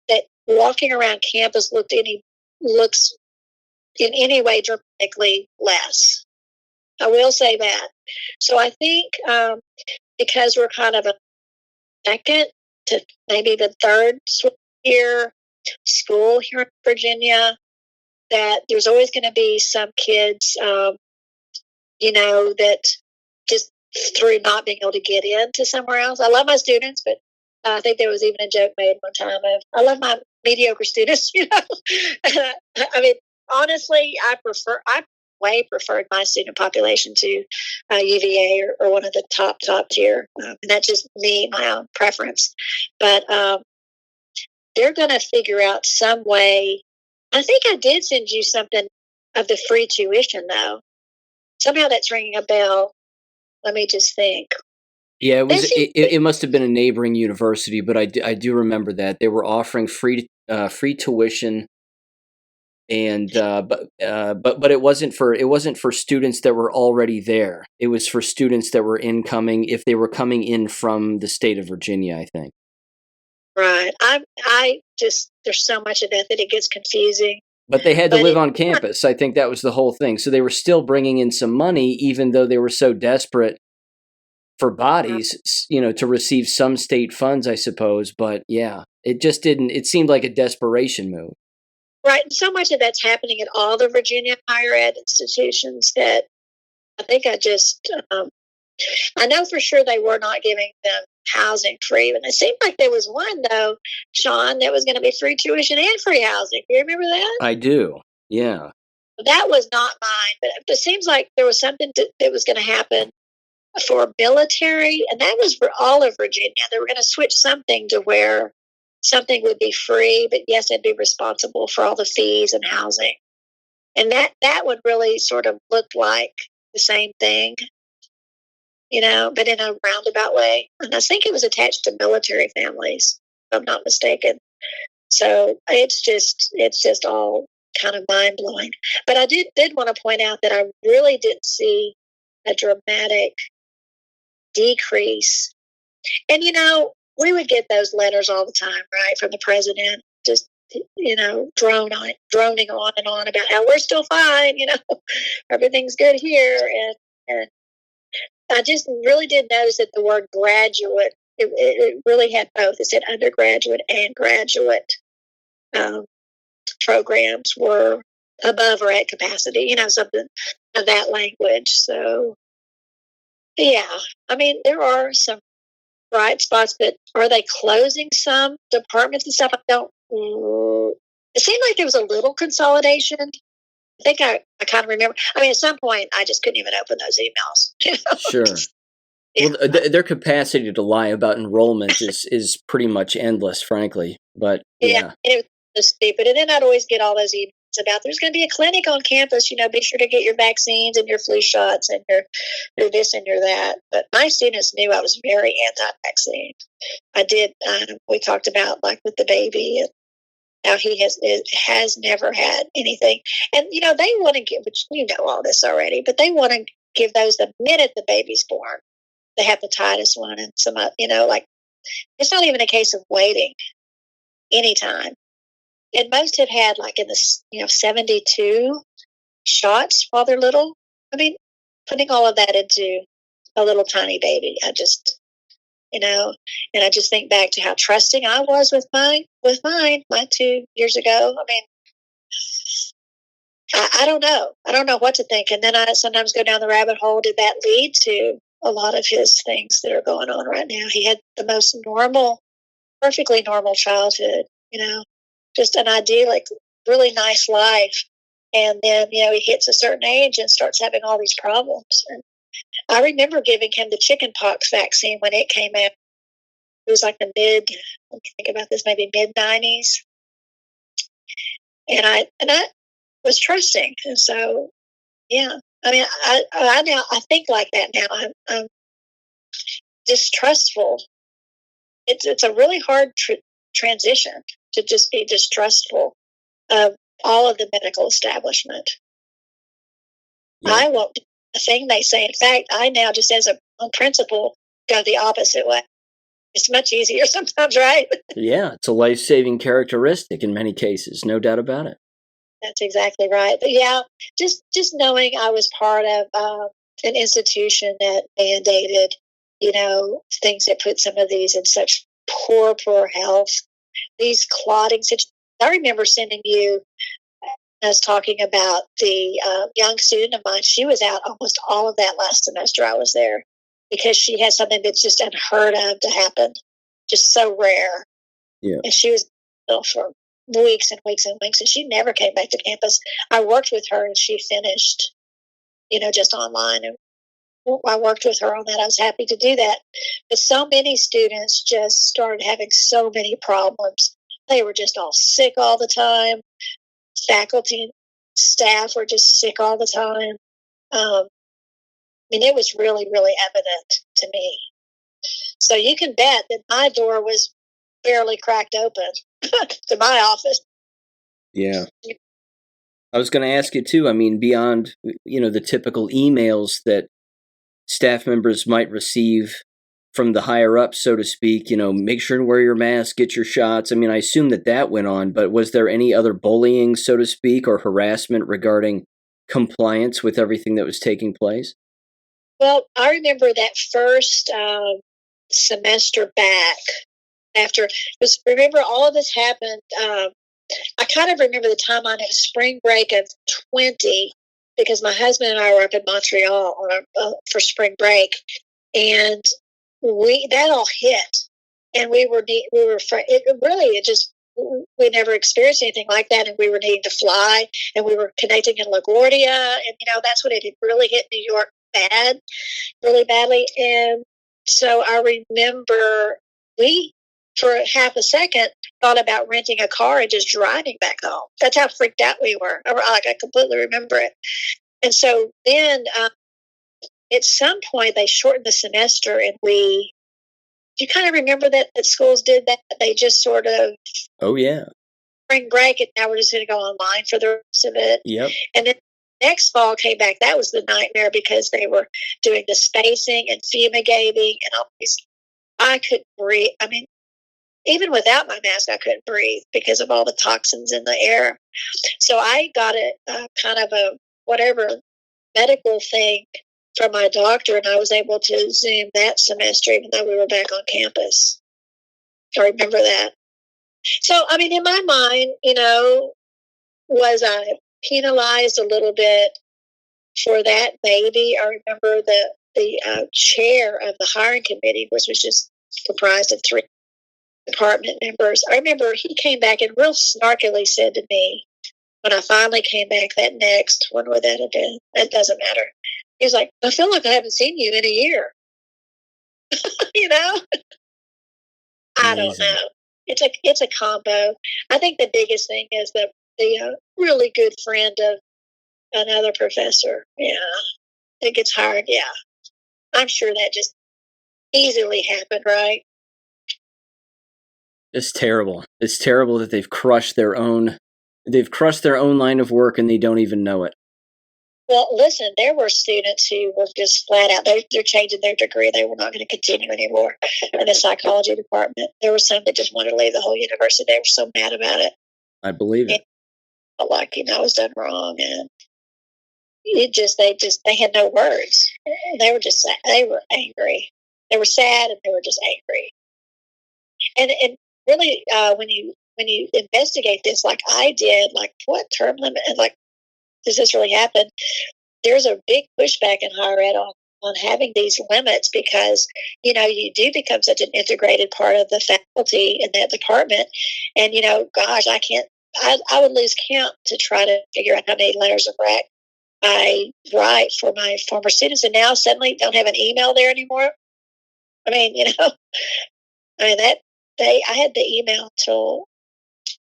that walking around campus looks in any way dramatically less. I will say that. So I think because we're kind of a second to maybe the third year school here in Virginia, that there's always going to be some kids, that just through not being able to get into somewhere else. I love my students, but I think there was even a joke made one time of, I love my mediocre students, honestly, I way preferred my student population to UVA or one of the top tier. And that's just me, my own preference. But they're going to figure out some way. I think I did send you something of the free tuition, though. Somehow that's ringing a bell. Let me just think. Yeah, it must have been a neighboring university, but I do remember that they were offering free tuition, and but it wasn't for students that were already there. It was for students that were incoming if they were coming in from the state of Virginia, I think. Right. I just, there's so much of that it gets confusing. But they had to But live on campus. I think that was the whole thing. So they were still bringing in some money, even though they were so desperate for bodies, to receive some state funds, I suppose. But yeah, it just didn't, it seemed like a desperation move. right. And so much of that's happening at all the Virginia higher ed institutions that I think I know for sure they were not giving them housing free. And it seemed like there was one, though, Sean, that was going to be free tuition and free housing. Do you remember that? I do. Yeah. That was not mine, but it seems like there was something that was going to happen for military, and that was for all of Virginia. They were going to switch something to where something would be free, but yes, they'd be responsible for all the fees and housing. And that would really sort of look like the same thing, but in a roundabout way. And I think it was attached to military families, if I'm not mistaken. So it's just all kind of mind blowing. But I did want to point out that I really didn't see a dramatic decrease. And we would get those letters all the time, right, from the president, just droning on and on about how we're still fine, everything's good here, and I just really did notice that the word graduate, it really had both. It said undergraduate and graduate programs were above or at capacity, something of that language. So, yeah, I mean, there are some bright spots, but are they closing some departments and stuff? I don't. It seemed like there was a little consolidation. I think I kind of remember. I mean, at some point, I just couldn't even open those emails. Sure. Yeah. Well, their capacity to lie about enrollment is pretty much endless, frankly. But yeah. It was stupid. And then I'd always get all those emails about there's going to be a clinic on campus. Be sure to get your vaccines and your flu shots and your this and your that. But my students knew I was very anti-vaccine. I did. We talked about like with the baby and how he has never had anything. And they want to give, which all this already, but they want to give those the minute the baby's born. The hepatitis one and some, like it's not even a case of waiting anytime. And most have had like in the 72 shots while they're little. I mean, putting all of that into a little tiny baby, I just, and I just think back to how trusting I was with mine 2 years ago. I mean, I don't know. I don't know what to think. And then I sometimes go down the rabbit hole. Did that lead to a lot of his things that are going on right now? He had the most perfectly normal childhood, just an idyllic, really nice life. And then, he hits a certain age and starts having all these problems. And I remember giving him the chickenpox vaccine when it came out. It was like let me think about this, maybe mid-90s. And I was trusting. And so, yeah. I mean, I think like that now. I'm distrustful. It's a really hard transition to just be distrustful of all of the medical establishment. Yeah. I won't do the thing they say. In fact, I now just as a principle go the opposite way. It's much easier sometimes, right? Yeah, it's a life-saving characteristic in many cases, no doubt about it. That's exactly right. But yeah, just knowing I was part of an institution that mandated, things that put some of these in such poor health, these clotting situations. I remember sending you, I was talking about the young student of mine. She was out almost all of that last semester I was there because she had something that's just unheard of to happen, just so rare. Yeah. And she was ill for weeks and weeks and weeks, and she never came back to campus. I worked with her, and she finished, just online. And I worked with her on that. I was happy to do that. But so many students just started having so many problems. They were just all sick all the time. Faculty and staff were just sick all the time. I mean, it was really, really evident to me. So you can bet that my door was barely cracked open to my office. Yeah. I was going to ask you too. I mean, beyond, the typical emails that staff members might receive from the higher up, so to speak, make sure to wear your mask, get your shots. I mean, I assume that went on, but was there any other bullying, so to speak, or harassment regarding compliance with everything that was taking place? Well, I remember that first semester back after, because remember all of this happened. I kind of remember the timeline. It was spring break of 20, because my husband and I were up in Montreal for spring break, and that all hit, and we were we never experienced anything like that, and we were needing to fly, and we were connecting in LaGuardia, and that's when it had really hit New York really badly. And so I remember we, for half a second, thought about renting a car and just driving back home. That's how freaked out we were. I completely remember it. And so then at some point they shortened the semester, and do you kind of remember that schools did that? They just sort of, oh yeah, spring break, and now we're just going to go online for the rest of it. Yep. And then next fall came back. That was the nightmare, because they were doing the spacing and fumigating and all these. I couldn't breathe. I mean, even without my mask, I couldn't breathe because of all the toxins in the air. So I got kind of a whatever medical thing from my doctor, and I was able to Zoom that semester, even though we were back on campus. I remember that. So, I mean, in my mind, was I penalized a little bit for that? Maybe. I remember the chair of the hiring committee, which was just comprised of 3 department members. I remember he came back and real snarkily said to me, when I finally came back that next, when would that have been? It doesn't matter. He was like, I feel like I haven't seen you in a year. I don't know. It's a combo. I think the biggest thing is the really good friend of another professor. Yeah, it gets hard. Yeah, I'm sure that just easily happened, right? It's terrible. It's terrible that they've crushed their own line of work, and they don't even know it. Well, listen, there were students who were just flat out, they're changing their degree. They were not going to continue anymore in the psychology department. There were some that just wanted to leave the whole university. They were so mad about it. I believe it. Felt like, I was done wrong. And they had no words. They were angry. They were sad, and they were just angry. And really, when you investigate this, like I did, like what term limit, and like, does this really happen? There's a big pushback in higher ed on having these limits, because you do become such an integrated part of the faculty in that department. And gosh, I would lose count to try to figure out how many letters of rec I write for my former students, and now suddenly don't have an email there anymore. I mean, that I had the email till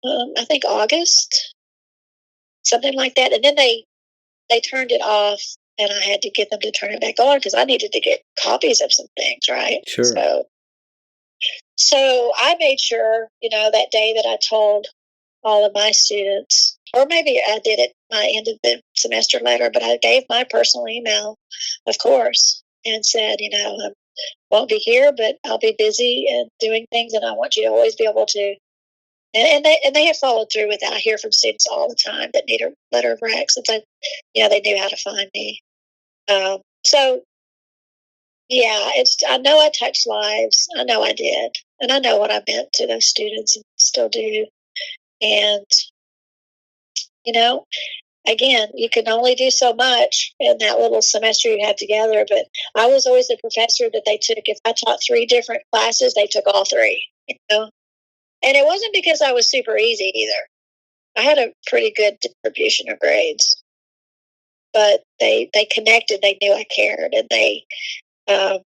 I think August, something like that, and then they turned it off, and I had to get them to turn it back on because I needed to get copies of some things, right? Sure. So I made sure, that day that I told all of my students, or maybe I did it my end of the semester letter, but I gave my personal email, of course, and said, I won't be here, but I'll be busy and doing things, and I want you to always be able to. And they have followed through with that. I hear from students all the time that need a letter of rec, since they knew how to find me. So yeah, I know I touched lives. I know I did, and I know what I meant to those students, and still do. And again, you can only do so much in that little semester you had together. But I was always the professor that they took. If I taught 3 different classes, they took all 3. And it wasn't because I was super easy either. I had a pretty good distribution of grades, but they connected. They knew I cared, and they, I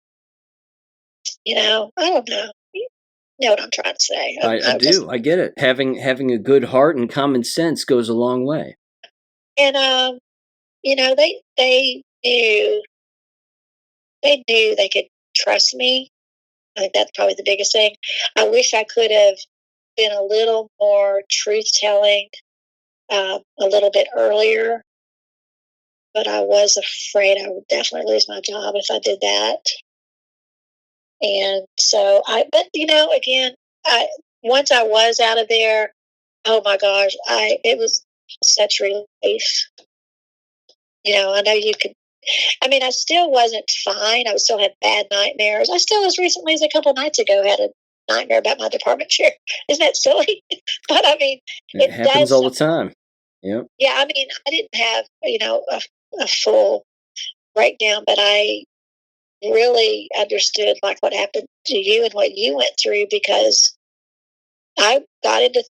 don't know. You know what I'm trying to say? I do. I get it. Having a good heart and common sense goes a long way. And they knew they could trust me. I think that's probably the biggest thing. I wish I could have been a little more truth-telling a little bit earlier, but I was afraid I would definitely lose my job if I did that. And so but again, once I was out of there, oh my gosh, it was such relief. I know you could. I mean, I still wasn't fine. I still had bad nightmares. I still, as recently as a couple of nights ago, had a nightmare about my department chair. Isn't that silly? But I mean, It it happens does. all the time. Yep. Yeah, I mean, I didn't have a full breakdown, but I really understood like what happened to you and what you went through, because I got into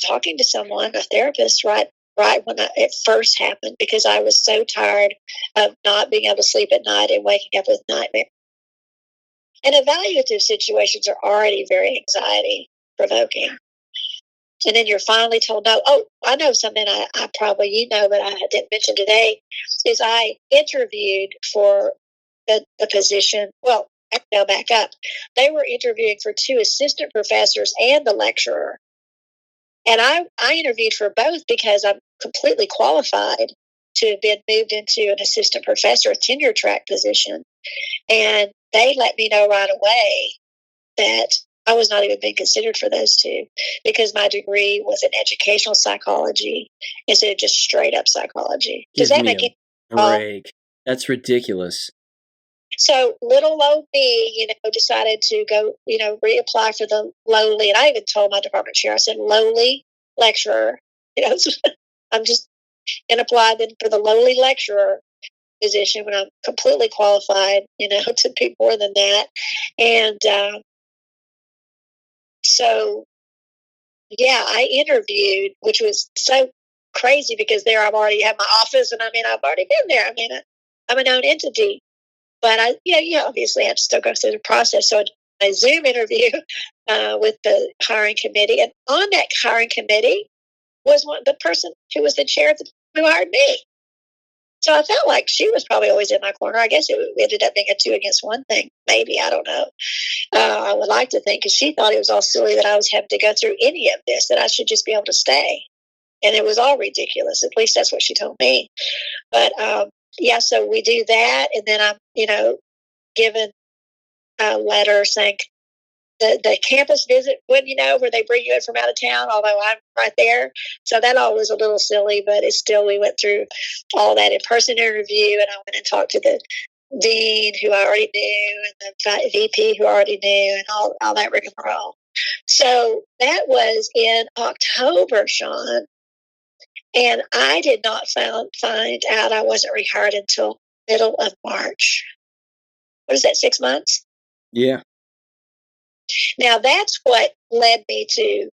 talking to someone, a therapist, right when it first happened, because I was so tired of not being able to sleep at night and waking up with nightmares. And evaluative situations are already very anxiety provoking. And then you're finally told no. Oh, I know something I probably but I didn't mention today, is I interviewed for the position. Well, I'll back up. They were interviewing for 2 assistant professors and the lecturer. And I interviewed for both because I'm completely qualified to have been moved into an assistant professor, a tenure track position. And they let me know right away that I was not even being considered for those 2, because my degree was in educational psychology instead of just straight up psychology. Does that make a break? That's ridiculous. So little old me, decided to go, reapply for the lowly. And I even told my department chair, I said, lowly lecturer. I'm just going to apply then for the lowly lecturer position when I'm completely qualified, to be more than that. And so, yeah, I interviewed, which was so crazy because there I've already had my office, and I've already been there. I'm a known entity. But you obviously have to still go through the process. So a Zoom interview with the hiring committee, and on that hiring committee was the person who was the chair who hired me. So I felt like she was probably always in my corner. I guess it ended up being a 2-against-1 thing. Maybe, I don't know. I would like to think, because she thought it was all silly that I was having to go through any of this, that I should just be able to stay. And it was all ridiculous. At least that's what she told me. But so we do that, and then I'm, given a letter saying the campus visit where they bring you in from out of town, although I'm right there. So that all was a little silly, but it's still, we went through all that in-person interview, and I went and talked to the dean, who I already knew, and the VP, who I already knew, and all that rigmarole. So that was in October, Sean. And I did not find out I wasn't rehired until middle of March. What is that, 6 months? Yeah. Now that's what led me to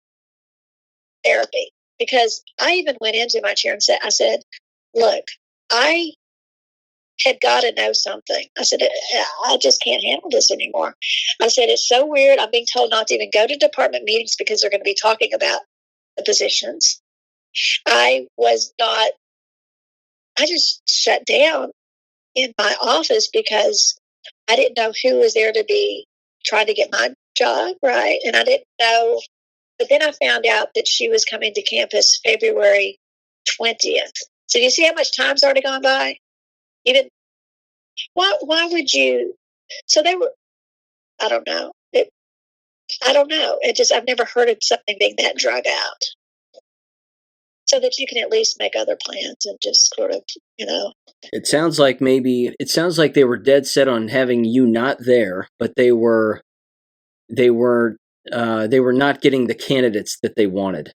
therapy, because I even went into my chair and I said, look, I had got to know something. I said, I just can't handle this anymore. I said, it's so weird. I'm being told not to even go to department meetings because they're going to be talking about the positions. I just shut down in my office because I didn't know who was there to be trying to get my job, right? And I didn't know. But then I found out that she was coming to campus February 20th. So you see how much time's already gone by? Even why would you? So they were. I don't know. I don't know. I've never heard of something being that drug out. So that you can at least make other plans and just sort of, It sounds like they were dead set on having you not there, but they were not getting the candidates that they wanted.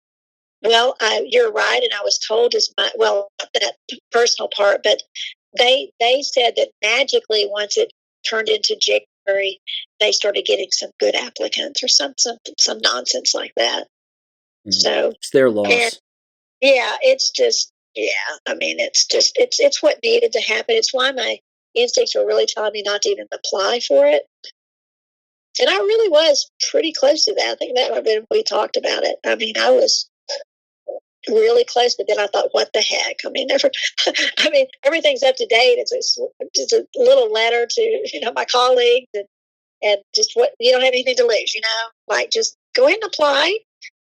Well, you're right, and I was told not that personal part, but they said that magically once it turned into January, they started getting some good applicants or some nonsense like that. Mm-hmm. So it's their loss. Yeah, it's just it's what needed to happen. It's why my instincts were really telling me not to even apply for it. And I really was pretty close to that. I think that would have been, we talked about it. I was really close, but then I thought, what the heck? Everything's up to date. It's just a little letter to, my colleagues, and just what, you don't have anything to lose, like just go ahead and apply,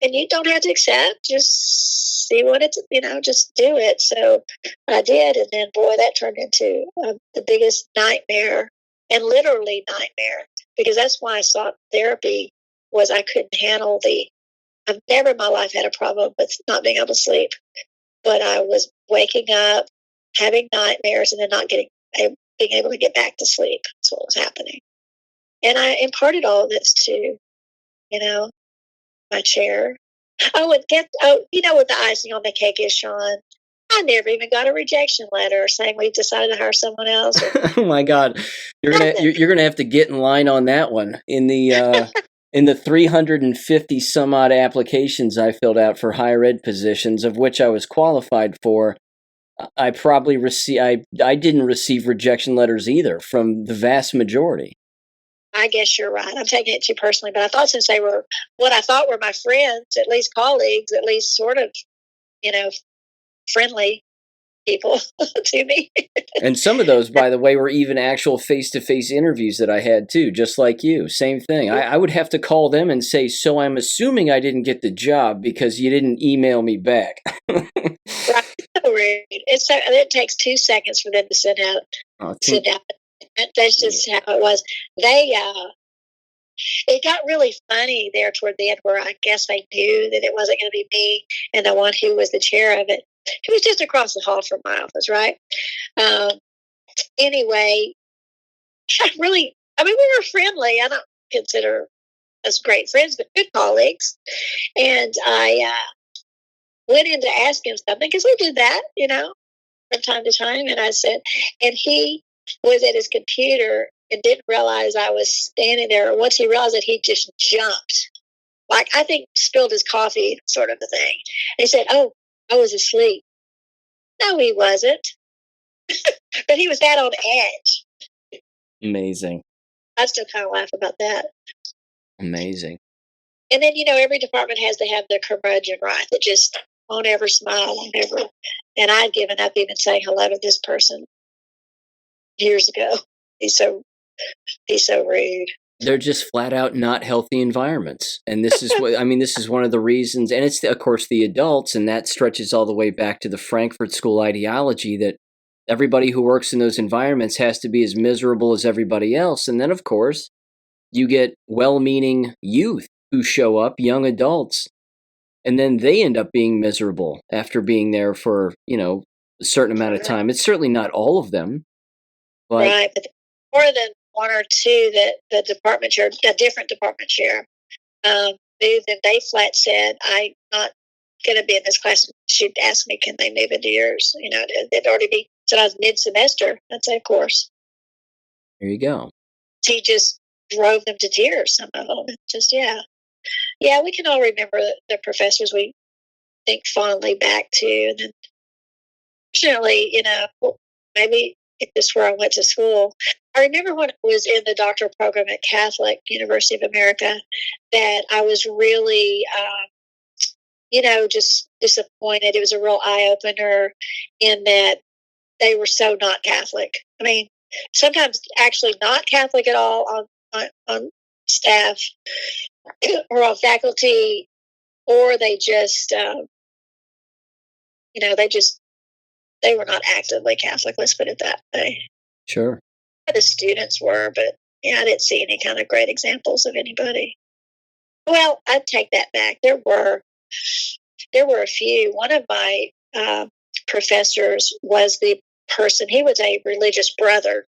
and you don't have to accept, just see what it's, just do it. So I did. And then, boy, that turned into the biggest nightmare, and literally nightmare, because that's why I sought therapy, was I couldn't handle I've never in my life had a problem with not being able to sleep, but I was waking up, having nightmares, and then not being able to get back to sleep. That's what was happening. And I imparted all of this to, my chair. You know what the icing on the cake is, Sean? I never even got a rejection letter saying we decided to hire someone else. Oh my God, you're gonna have to get in line on that one. In the 350 some odd applications I filled out for higher ed positions, of which I was qualified for, I probably I didn't receive rejection letters either from the vast majority. I guess you're right. I'm taking it too personally, but I thought since they were what I thought were my friends, at least colleagues, at least sort of, friendly people to me. And some of those, by the way, were even actual face-to-face interviews that I had too, just like you. Same thing. I would have to call them and say, so I'm assuming I didn't get the job because you didn't email me back. Right. It takes 2 seconds for them to send out. That's just how it was. It got really funny there toward the end, where I guess they knew that it wasn't going to be me, and the one who was the chair of it, who was just across the hall from my office, right? Anyway, we were friendly. I don't consider us great friends, but good colleagues. And I went in to ask him something, because we did that, from time to time. And I said, and he was at his computer and didn't realize I was standing there. Once he realized it, he just jumped. Like, I think spilled his coffee, sort of a thing. And he said, "Oh, I was asleep." No, he wasn't. But he was that on edge. Amazing. I still kind of laugh about that. Amazing. And then, every department has to have their curmudgeon, right? That just won't ever smile, won't ever. And I'd given up even saying hello to this person years ago. He's so rude. They're just flat out not healthy environments. And this is this is one of the reasons, and it's, of course, the adults, and that stretches all the way back to the Frankfurt School ideology that everybody who works in those environments has to be as miserable as everybody else. And then, of course, you get well-meaning youth who show up, young adults, and then they end up being miserable after being there for, a certain amount of time. It's certainly not all of them. But right, but more than one or two that the department chair, a different department chair, they flat said, "I'm not going to be in this class." She'd ask me, "Can they move into yours?" It'd already be, so I was mid-semester. I'd say, "Of course." There you go. He just drove them to tears, some of them. Just, yeah, we can all remember the professors we think fondly back to. And then, fortunately, maybe if this is where I went to school, I remember when I was in the doctoral program at Catholic University of America, that I was really, just disappointed. It was a real eye-opener in that they were so not Catholic. I mean, sometimes actually not Catholic at all on staff or on faculty, or they just, they were not actively Catholic. Let's put it that way. Sure. The students were, but I didn't see any kind of great examples of anybody. Well, I'd take that back. There were a few. One of my professors was the person. He was a religious brother,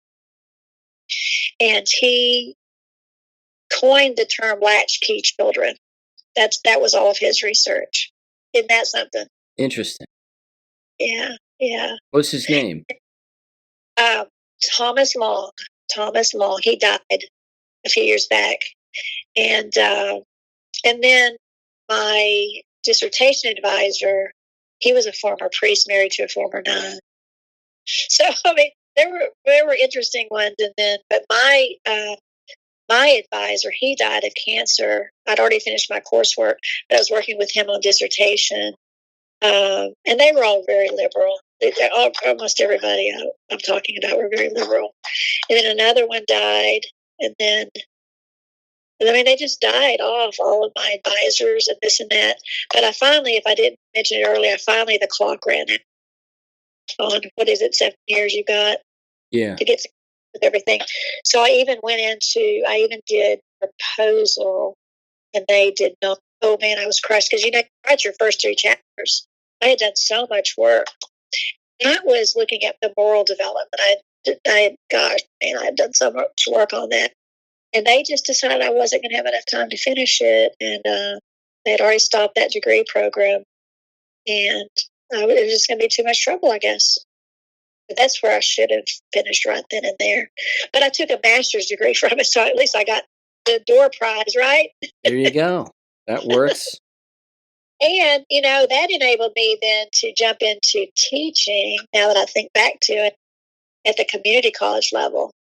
and he coined the term latchkey children. That was all of his research. Isn't that something? Interesting. Yeah. What's his name? Thomas Long. He died a few years back, and then my dissertation advisor, he was a former priest married to a former nun. So there were interesting ones, and then but my advisor, he died of cancer. I'd already finished my coursework, but I was working with him on dissertation. And they were all very liberal. Almost everybody I'm talking about were very liberal. And then another one died, and then they just died off, all of my advisors and this and that. But I finally, if I didn't mention it earlier, the clock ran out on, 7 years you got? Yeah. To get with everything. So I even did proposal, and they did not. Oh man, I was crushed because you write your first 3 chapters. I had done so much work. That was looking at the moral development. Gosh, man, I had done so much work on that. And they just decided I wasn't going to have enough time to finish it. And they had already stopped that degree program. And it was just going to be too much trouble, I guess. But that's where I should have finished right then and there. But I took a master's degree from it, so at least I got the door prize, right? There you go. That works. And, that enabled me then to jump into teaching, now that I think back to it, at the community college level.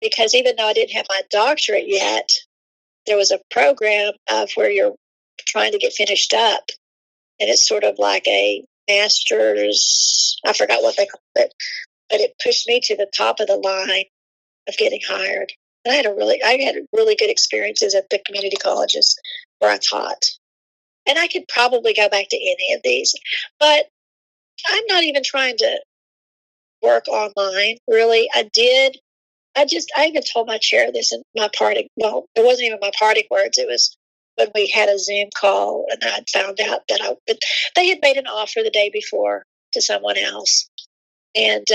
Because even though I didn't have my doctorate yet, there was a program where you're trying to get finished up. And it's sort of like a master's, I forgot what they call it, but it pushed me to the top of the line of getting hired. And I had really good experiences at the community colleges where I taught. And I could probably go back to any of these, but I'm not even trying to work online, really. I even told my chair this in my parting, well, it wasn't even my parting words. It was when we had a Zoom call, and I'd found out that they had made an offer the day before to someone else. And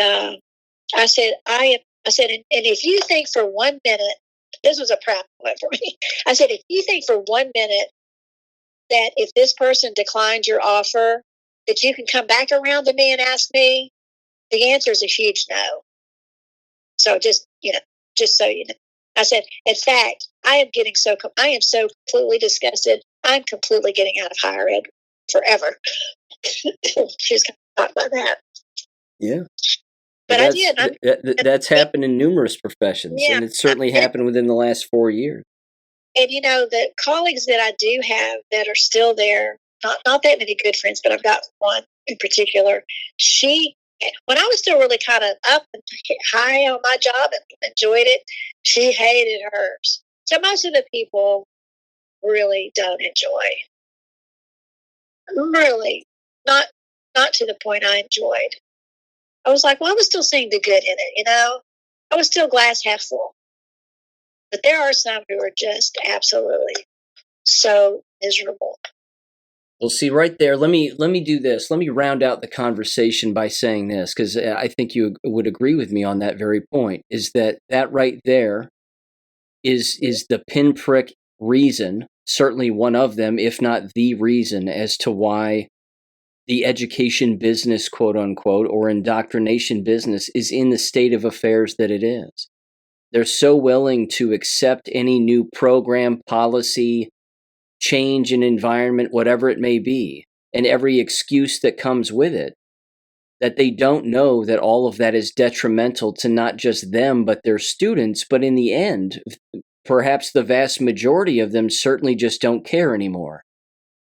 I said, and if you think for 1 minute, this was a proud moment for me. I said, if you think for 1 minute that if this person declined your offer, that you can come back around to me and ask me, the answer is a huge no. So just so you know, I said, in fact, I am so completely disgusted. I'm completely getting out of higher ed forever. She's kind of by that. Yeah. But I did. That's happened in numerous professions, yeah, and it's certainly happened within the last 4 years. And the colleagues that I do have that are still there, not that many good friends, but I've got one in particular. When I was still really kind of up and high on my job and enjoyed it, she hated hers. So most of the people really don't enjoy. Really, not to the point I enjoyed. I was like, well, I was still seeing the good in it, I was still glass half full. But there are some who are just absolutely so miserable. Well, see, right there, let me do this. Let me round out the conversation by saying this, because I think you would agree with me on that very point, is that right there is the pinprick reason, certainly one of them, if not the reason, as to why the education business, quote unquote, or indoctrination business is in the state of affairs that it is. They're so willing to accept any new program, policy, change in environment, whatever it may be, and every excuse that comes with it, that they don't know that all of that is detrimental to not just them, but their students. But in the end, perhaps the vast majority of them certainly just don't care anymore,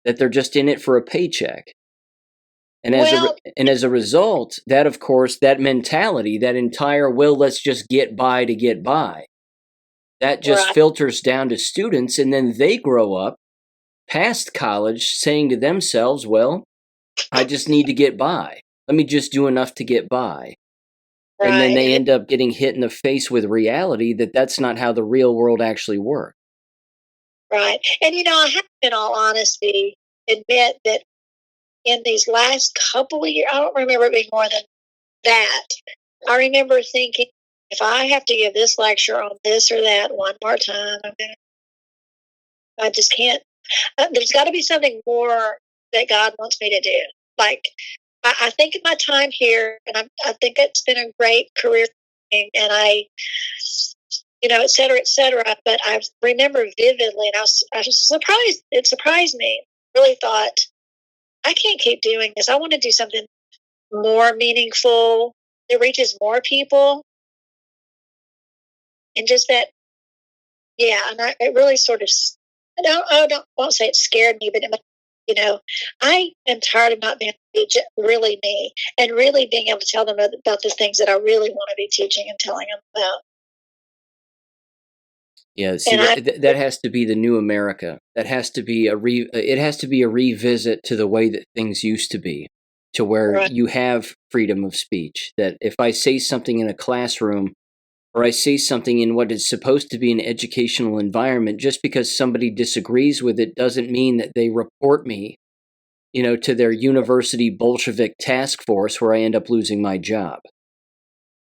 that they're just in it for a paycheck. And as a result, that, of course, that mentality, that entire, well, let's just get by to get by, that just filters down to students, and then they grow up past college saying to themselves, well, I just need to get by. Let me just do enough to get by. Right. And then they end up getting hit in the face with reality that that's not how the real world actually works. Right. And, I have, in all honesty, admit that in these last couple of years, I don't remember it being more than that. I remember thinking, if I have to give this lecture on this or that one more time, I just can't. There's got to be something more that God wants me to do. Like, I think of my time here, and I think it's been a great career thing, and et cetera. But I remember vividly, and I was surprised. It surprised me. Really thought, I can't keep doing this. I want to do something more meaningful that reaches more people. And just that, and it really sort of, I won't say it scared me, but I am tired of not being really me and really being able to tell them about the things that I really want to be teaching and telling them about. Yeah, see, that has to be the new America. That has to be it has to be a revisit to the way that things used to be, to where you have freedom of speech. That if I say something in a classroom or I say something in what is supposed to be an educational environment, just because somebody disagrees with it doesn't mean that they report me, to their university Bolshevik task force where I end up losing my job.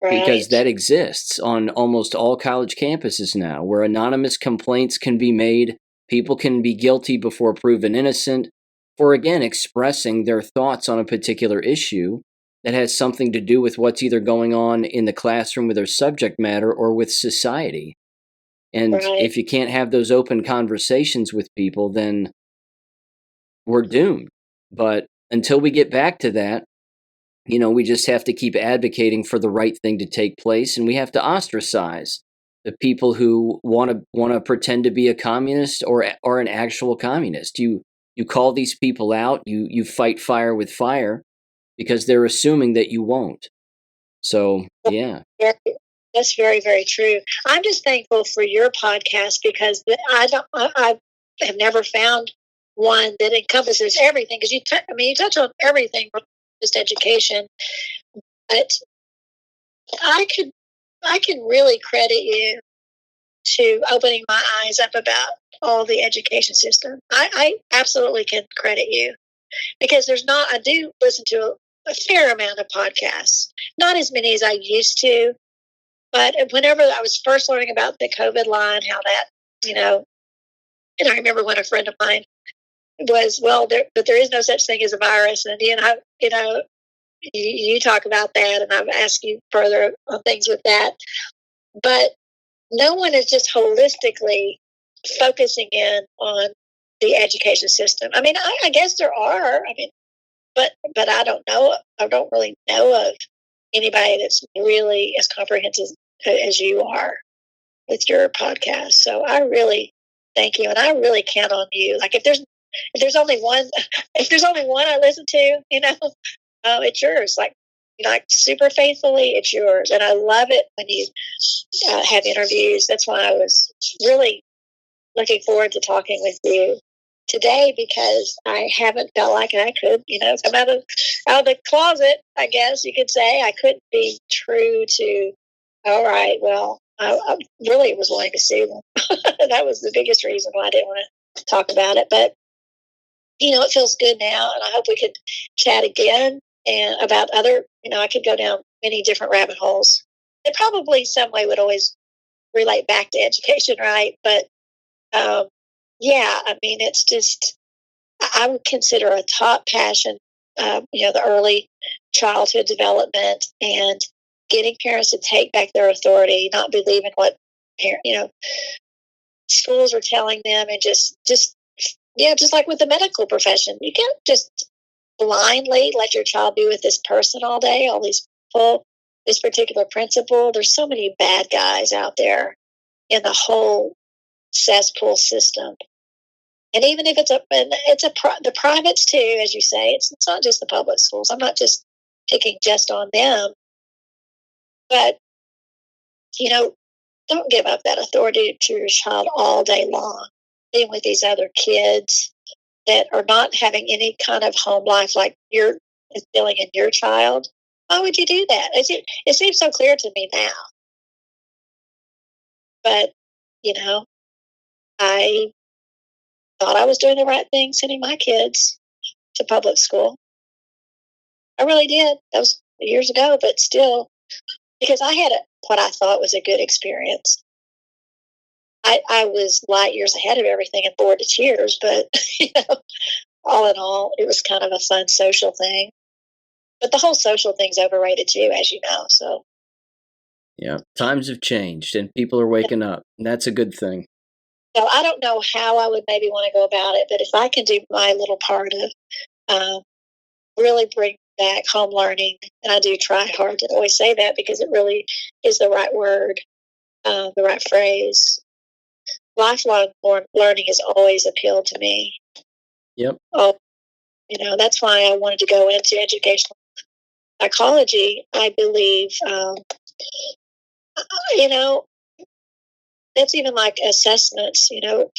Because Right. that exists on almost all college campuses now, where anonymous complaints can be made. People can be guilty before proven innocent for, again, expressing their thoughts on a particular issue that has something to do with what's either going on in the classroom with their subject matter or with society. And Right. if you can't have those open conversations with people, then we're doomed. But until we get back to that, we just have to keep advocating for the right thing to take place, and we have to ostracize the people who want to pretend to be a communist or an actual communist. You call these people out, you fight fire with fire because they're assuming that you won't. So, yeah. That's very, very true. I'm just thankful for your podcast because I have never found one that encompasses everything. Because you touch on everything, just education. But I can really credit you to opening my eyes up about all the education system. I absolutely can credit you because I do listen to a fair amount of podcasts, not as many as I used to. But whenever I was first learning about the COVID line, how that, and I remember when a friend of mine was, but there is no such thing as a virus. And, you talk about that, and I've asked you further on things with that. But no one is just holistically focusing in on the education system. I mean, I guess there are. I mean, but I don't know. I don't really know of anybody that's really as comprehensive as you are with your podcast. So I really thank you, and I really count on you. Like if there's only one, if there's only one I listen to, it's yours. Like super faithfully, it's yours, and I love it when you have interviews. That's why I was really looking forward to talking with you today because I haven't felt like I could, come out of the closet. I guess you could say I couldn't be true to. All right, well, I really was wanting to sue them. That was the biggest reason why I didn't want to talk about it. But it feels good now, and I hope we could chat again and about other. I could go down many different rabbit holes. It probably some way would always relate back to education, right? But yeah, I mean, it's just I would consider a top passion. The early childhood development and getting parents to take back their authority, not believing what schools are telling them, and just like with the medical profession, you can't just blindly let your child be with this person all day, all these people, this particular principal. There's so many bad guys out there in the whole cesspool system. And even if the privates too, as you say, it's not just the public schools. I'm not just picking just on them, but don't give up that authority to your child all day long, being with these other kids that are not having any kind of home life like you're instilling in your child. Why would you do that? It seems so clear to me now. But, I thought I was doing the right thing sending my kids to public school. I really did. That was years ago, but still, because I had what I thought was a good experience. I was light years ahead of everything and bored to tears, but all in all, it was kind of a fun social thing. But the whole social thing's overrated too, as you know. So yeah, times have changed and people are waking up, and that's a good thing. So I don't know how I would maybe want to go about it, but if I can do my little part of really bring back home learning, and I do try hard to always say that because it really is the right word, the right phrase. Lifelong learning has always appealed to me. Yep. Oh, that's why I wanted to go into educational psychology. I believe, that's even like assessments,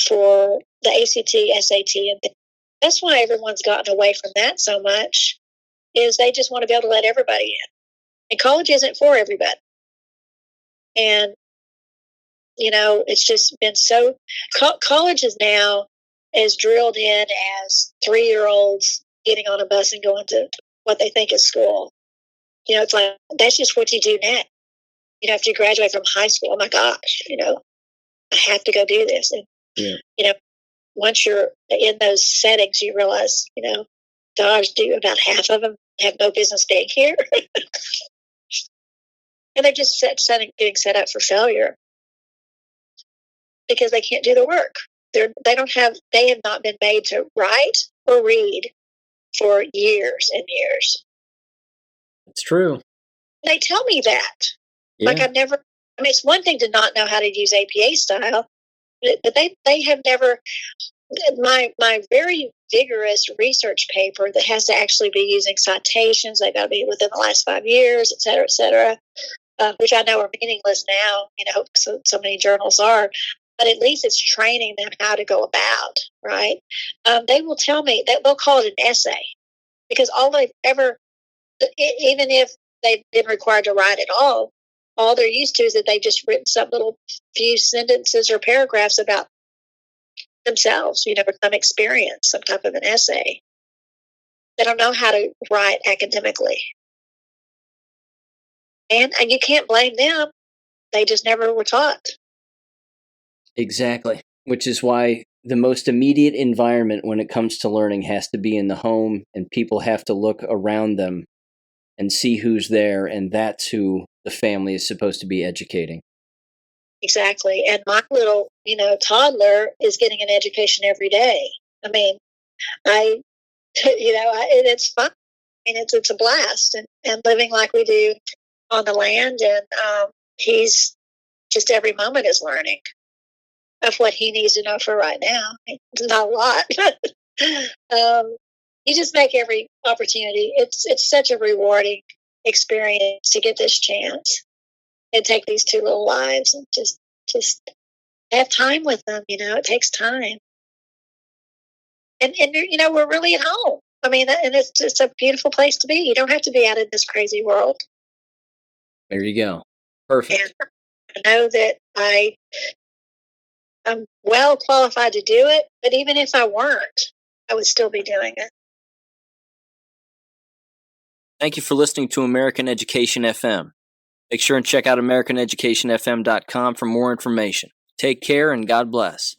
for the ACT, SAT, and things. That's why everyone's gotten away from that so much, is they just want to be able to let everybody in. And college isn't for everybody. And It's just been so. College is now as drilled in as 3-year-olds getting on a bus and going to what they think is school. It's like that's just what you do next. After you graduate from high school, oh my gosh, I have to go do this. And once you're in those settings, you realize, dogs do about half of them have no business being here, and they're just getting set up for failure because they can't do the work. They have not been made to write or read for years and years. It's true. They tell me that. Yeah. Like it's one thing to not know how to use APA style, but they have never. My very vigorous research paper that has to actually be using citations, they've got to be within the last 5 years, et cetera, which I know are meaningless now, so many journals are, but at least it's training them how to go about, right? They will tell me that they'll call it an essay because all they've ever, even if they've been required to write at all they're used to is that they've just written some little few sentences or paragraphs about themselves, some experience, some type of an essay. They don't know how to write academically. And you can't blame them. They just never were taught. Exactly. Which is why the most immediate environment when it comes to learning has to be in the home, and people have to look around them and see who's there, and that's who the family is supposed to be educating. Exactly. And my little, toddler is getting an education every day. I mean, it's fun. I mean, it's a blast and living like we do on the land. And he's just every moment is learning of what he needs to know for right now. It's not a lot. You just make every opportunity. It's such a rewarding experience to get this chance and take these two little lives and just have time with them. It takes time. And we're really at home. I mean, and it's just a beautiful place to be. You don't have to be out in this crazy world. There you go. Perfect. And I know that I'm well qualified to do it, but even if I weren't, I would still be doing it. Thank you for listening to American Education FM. Make sure and check out AmericanEducationFM.com for more information. Take care and God bless.